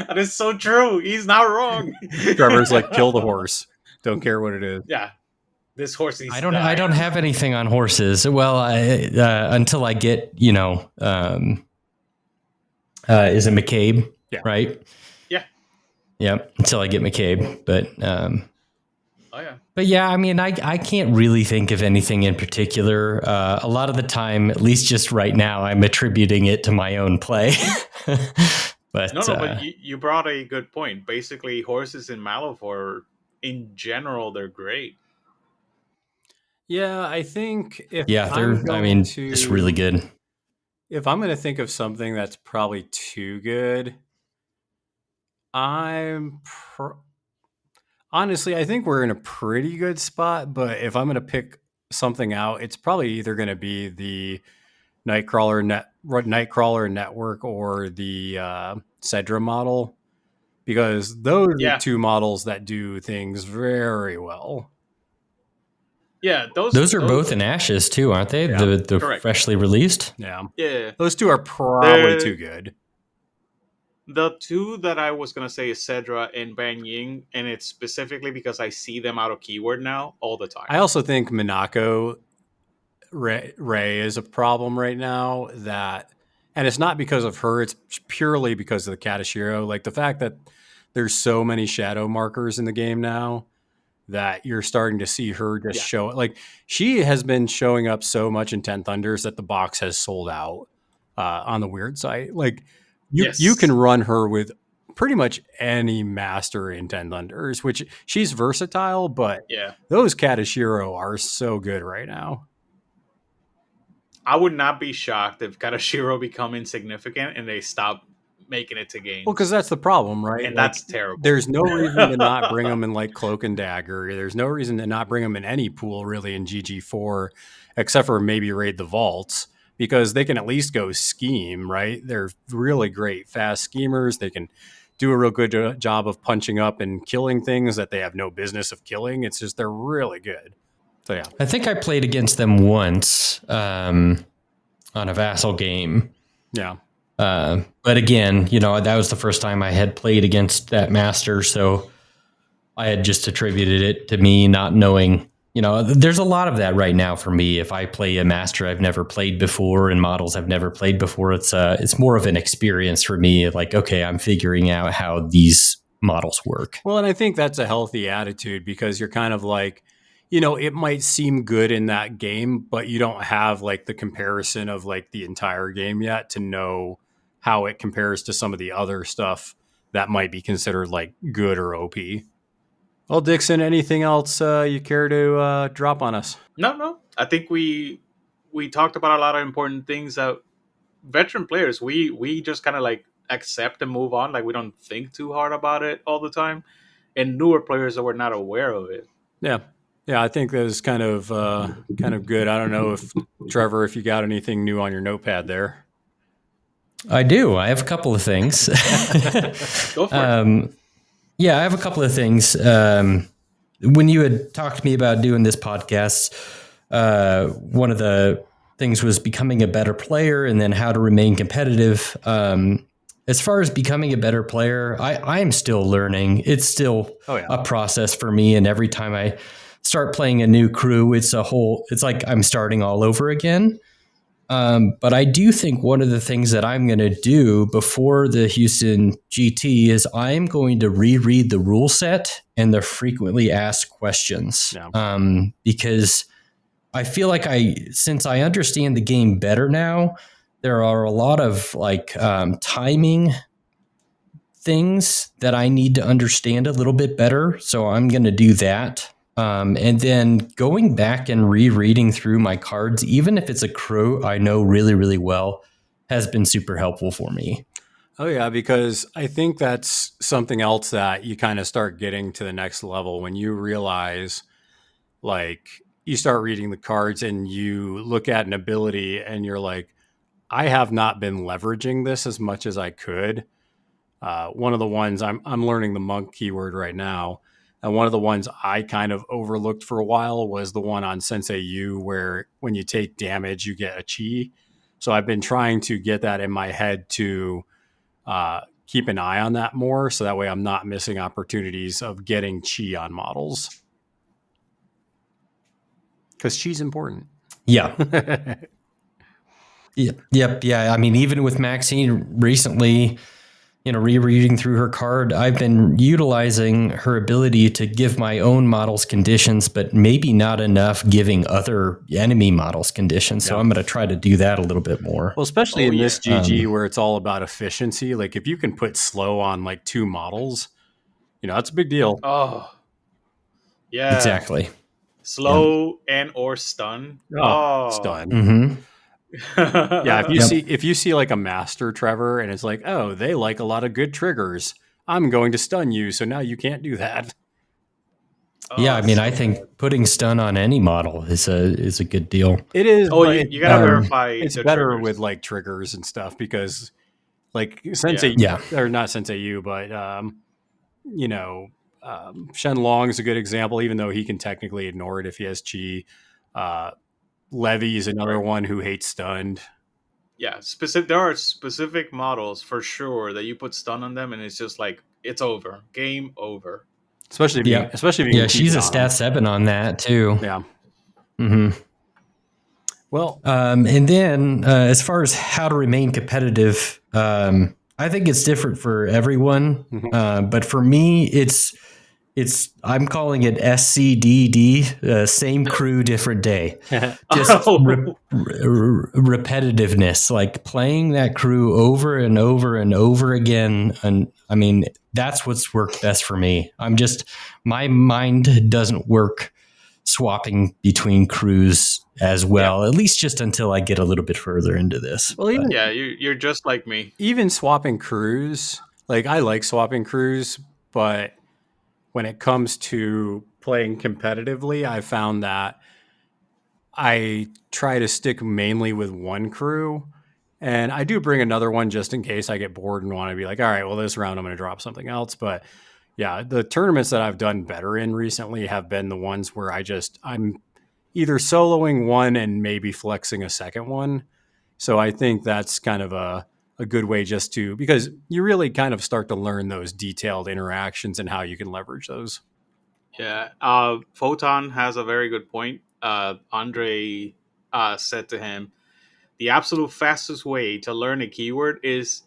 That is so true. He's not wrong. Trevor's like, kill the horse. Don't care what it is. Yeah, this horse needs. I don't have anything on horses. Well, until I get is it McCabe? Yeah. Right. Yeah. Yep. Until I get McCabe, but. Oh yeah. But yeah, I mean, I can't really think of anything in particular. A lot of the time, at least just right now, I'm attributing it to my own play. But but you brought a good point. Basically, horses in Malifaux, in general, they're great. Yeah, I think it's really good. If I'm going to think of something that's probably too good, honestly, I think we're in a pretty good spot, but if I'm going to pick something out, it's probably either going to be the Nightcrawler Network or the Cedra model, because those are two models that do things very well. Yeah, those are both in Ashes too, aren't they? Yeah, the freshly released. Yeah. Those two are probably too good. The two that I was gonna say is Cedra and Ban Ying, and it's specifically because I see them out of keyword now all the time. I also think Minako Ray is a problem right now, and it's not because of her, it's purely because of the Katashiro. Like the fact that there's so many shadow markers in the game now that you're starting to see her just show, like she has been showing up so much in 10 Thunders that the box has sold out on the Weird site. Like you can run her with pretty much any master in 10 Thunders, which she's versatile, but those Katashiro are so good right now. I would not be shocked if Katashiro become insignificant and they stop making it to games. Well, because that's the problem, right? And that's terrible. There's no reason to not bring them in like Cloak and Dagger. There's no reason to not bring them in any pool really in GG4, except for maybe raid the vaults. because they can at least go scheme, right? They're really great fast schemers. They can do a real good job of punching up and killing things that they have no business of killing. It's just they're really good. So yeah, I think I played against them once on a vassal game. yeah. But again, that was the first time I had played against that master, so I had just attributed it to me not knowing. There's a lot of that right now for me. If I play a master I've never played before and models I've never played before, it's more of an experience for me. Like, okay, I'm figuring out how these models work. Well, and I think that's a healthy attitude because you're kind of like, it might seem good in that game, but you don't have like the comparison of like the entire game yet to know how it compares to some of the other stuff that might be considered like good or OP. Well, Dixon, anything else you care to drop on us? No. I think we talked about a lot of important things that veteran players we just kind of like accept and move on. Like we don't think too hard about it all the time. And newer players that were not aware of it. Yeah. I think that was kind of good. I don't know if Trevor, if you got anything new on your notepad there. I do. I have a couple of things. Go for it. Yeah, I have a couple of things. When you had talked to me about doing this podcast, one of the things was becoming a better player and then how to remain competitive. As far as becoming a better player, I am still learning. It's still a process for me. And every time I start playing a new crew, it's like I'm starting all over again. But I do think one of the things that I'm going to do before the Houston GT is I'm going to reread the rule set and the frequently asked questions. Yeah. Because I feel like since I understand the game better now, there are a lot of like timing things that I need to understand a little bit better. So I'm going to do that. And then going back and rereading through my cards, even if it's a crew I know really, really well, has been super helpful for me. Oh, yeah, because I think that's something else that you kind of start getting to the next level when you realize, like, you start reading the cards and you look at an ability and you're like, I have not been leveraging this as much as I could. One of the ones I'm learning the monk keyword right now. And one of the ones I kind of overlooked for a while was the one on Sensei U, where when you take damage, you get a chi. So I've been trying to get that in my head to keep an eye on that more. So that way I'm not missing opportunities of getting chi on models. Because chi's important. Yeah. Yep. Yeah. I mean, even with Maxine recently, rereading through her card, I've been utilizing her ability to give my own models conditions, but maybe not enough giving other enemy models conditions. So I'm going to try to do that a little bit more. Well, especially in this GG where it's all about efficiency. Like if you can put slow on like 2 models, that's a big deal. Oh, yeah. Exactly. Slow and or stun. Stun. Mm-hmm. Yeah, if you see like a master Trevor and it's like, oh, they like a lot of good triggers, I'm going to stun you, so now you can't do that. Yeah, I mean, I think putting stun on any model is a good deal. It is. Oh, you gotta verify. It's better with like triggers and stuff because, like Sensei, or not Sensei U, but Shen Long is a good example, even though he can technically ignore it if he has chi. Levy is another one who hates stunned. Yeah, there are specific models for sure that you put stun on them and it's just like it's over, game over. Especially if you she's a stat 7 on that too. Yeah. Mm-hmm. Well, and then as far as how to remain competitive, I think it's different for everyone. Mm-hmm. But for me, it's I'm calling it SCDD, same crew, different day. Just repetitiveness, like playing that crew over and over and over again. And I mean, that's what's worked best for me. My mind doesn't work swapping between crews as well, at least just until I get a little bit further into this. Well, you're just like me. Even swapping crews, like I like swapping crews, but when it comes to playing competitively, I found that I try to stick mainly with one crew. And I do bring another one just in case I get bored and want to be like, all right, well, this round I'm going to drop something else. But yeah, the tournaments that I've done better in recently have been the ones where I'm either soloing one and maybe flexing a second one. So I think that's kind of a good way just to, because you really kind of start to learn those detailed interactions and how you can leverage those. Yeah. Photon has a very good point. Andre said to him, the absolute fastest way to learn a keyword is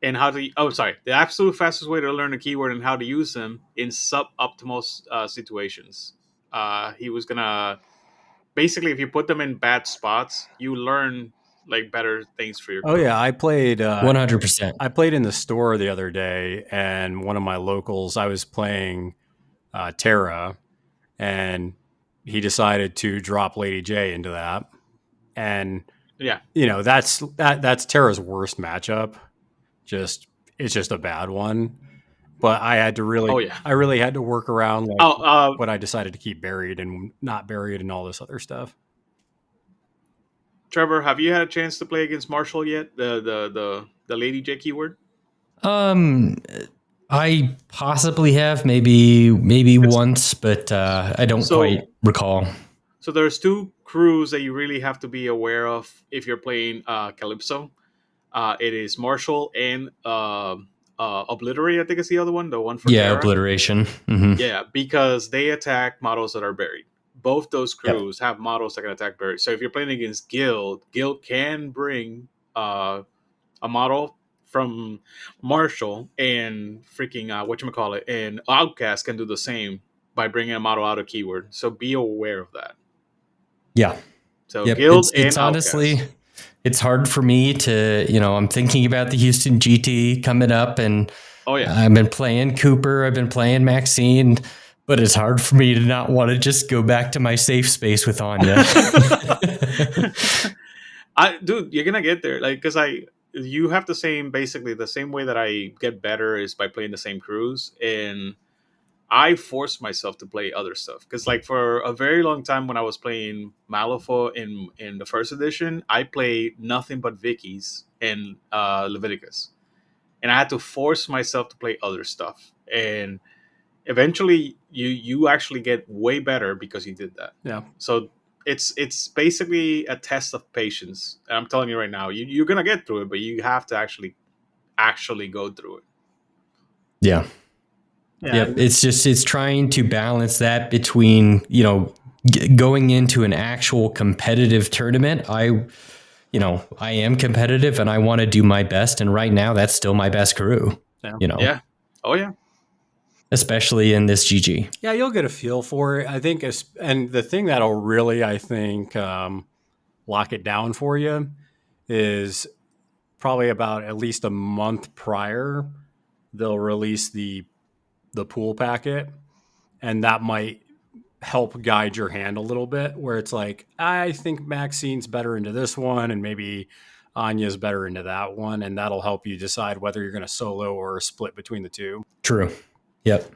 and how to the absolute fastest way to learn a keyword and how to use them in suboptimal situations. He was gonna basically, if you put them in bad spots, you learn like better things for your Oh crew. yeah, I played 100%. I played in the store the other day, and one of my locals, I was playing Terra, and he decided to drop Lady J into that. And Yeah. that's Terra's worst matchup. It's just a bad one. But I had to I really had to work around what I decided to keep buried and not buried and all this other stuff. Trevor, have you had a chance to play against Marshall yet? The Lady J keyword? I possibly have maybe once, but I don't quite recall. So there's two crews that you really have to be aware of if you're playing Calypso. It is Marshall and Obliterate, I think is the other one, the one for Terra. Obliteration. Mm-hmm. Yeah, because they attack models that are buried. Both those crews have models that can attack buried. So if you're playing against Guild can bring a model from Marshall, and freaking whatchamacallit, and Outcast can do the same by bringing a model out of keyword. So be aware of that. Yeah. So Guild it's and honestly, Outcast. It's hard for me to, I'm thinking about the Houston GT coming up, and I've been playing Cooper, I've been playing Maxine, but it's hard for me to not want to just go back to my safe space with Anya. Dude, you're gonna get there, like, because you have basically the same way that I get better is by playing the same crews, and I forced myself to play other stuff because, like, for a very long time when I was playing Malifaux in the first edition, I played nothing but Vicky's and Leviticus, and I had to force myself to play other stuff. And eventually, you actually get way better because you did that. Yeah. So it's basically a test of patience. And I'm telling you right now, you're gonna get through it, but you have to actually go through it. Yeah. Yeah, it's trying to balance that between, going into an actual competitive tournament. I am competitive and I want to do my best. And right now that's still my best crew, Yeah. Oh yeah. Especially in this GG. Yeah, you'll get a feel for it. I think, and the thing that'll really, I think, lock it down for you is probably about at least a month prior, they'll release the pool packet, and that might help guide your hand a little bit, where it's like, I think Maxine's better into this one and maybe Anya's better into that one, and that'll help you decide whether you're going to solo or split between the two. True. Yep.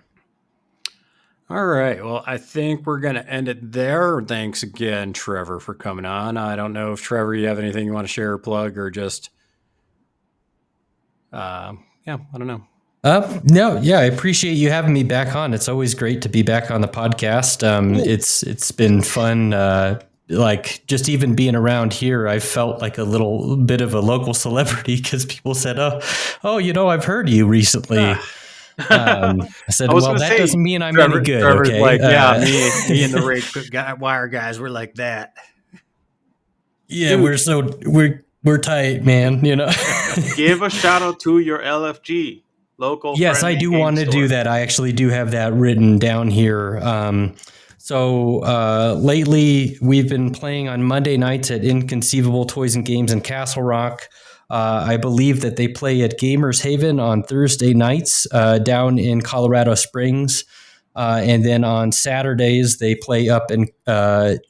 All right. Well, I think we're going to end it there. Thanks again, Trevor, for coming on. I don't know if, Trevor, you have anything you want to share or plug, or just I don't know. No, yeah, I appreciate you having me back on. It's always great to be back on the podcast. It's been fun. Like, just even being around here, I felt like a little bit of a local celebrity because people said, "Oh, I've heard you recently." I said, "Well, that doesn't mean I'm any good." Trevor's okay, like, me and the Rage Wire guys, we're like that. Yeah, dude, we're tight, man. Give a shout out to your LFG. Local. Yes, I do want to do that. I actually do have that written down here. So lately, we've been playing on Monday nights at Inconceivable Toys and Games in Castle Rock. I believe that they play at Gamers Haven on Thursday nights down in Colorado Springs. And then on Saturdays, they play up at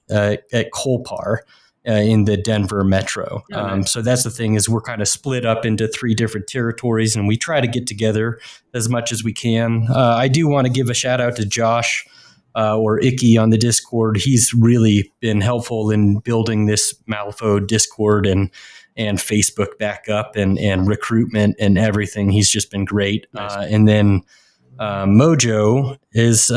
Colpar. In the Denver metro. Nice. So that's the thing, is we're kind of split up into 3 different territories, and we try to get together as much as we can. I do want to give a shout out to Josh or Icky on the Discord. He's really been helpful in building this Malifaux Discord and Facebook backup and recruitment and everything. He's just been great. Nice. And then Mojo is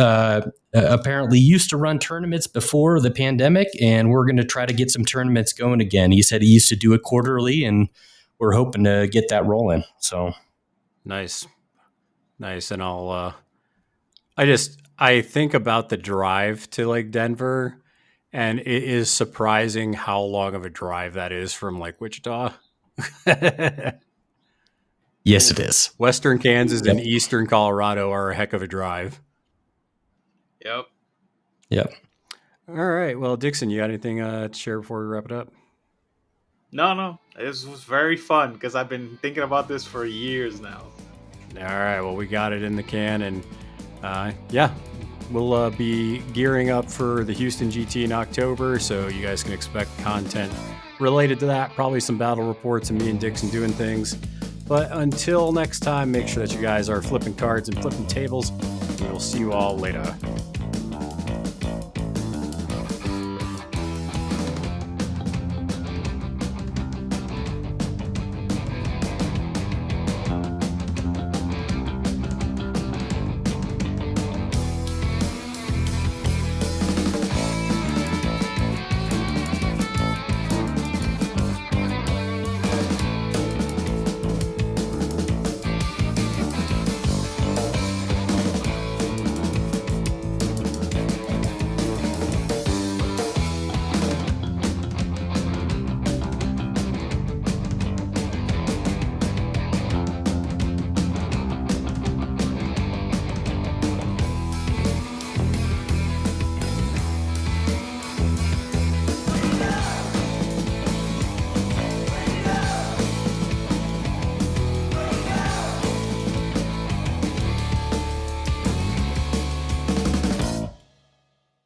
apparently used to run tournaments before the pandemic, and we're going to try to get some tournaments going again. He said he used to do it quarterly, and we're hoping to get that rolling. So nice. And I think about the drive to like Denver, and it is surprising how long of a drive that is from like Wichita. yes, it is. Western Kansas and Eastern Colorado are a heck of a drive. Yep. All right. Well, Dixon, you got anything to share before we wrap it up? No. This was very fun because I've been thinking about this for years now. All right. Well, we got it in the can, and we'll be gearing up for the Houston GT in October, so you guys can expect content related to that. Probably some battle reports and me and Dixon doing things. But until next time, make sure that you guys are flipping cards and flipping tables. We'll see you all later.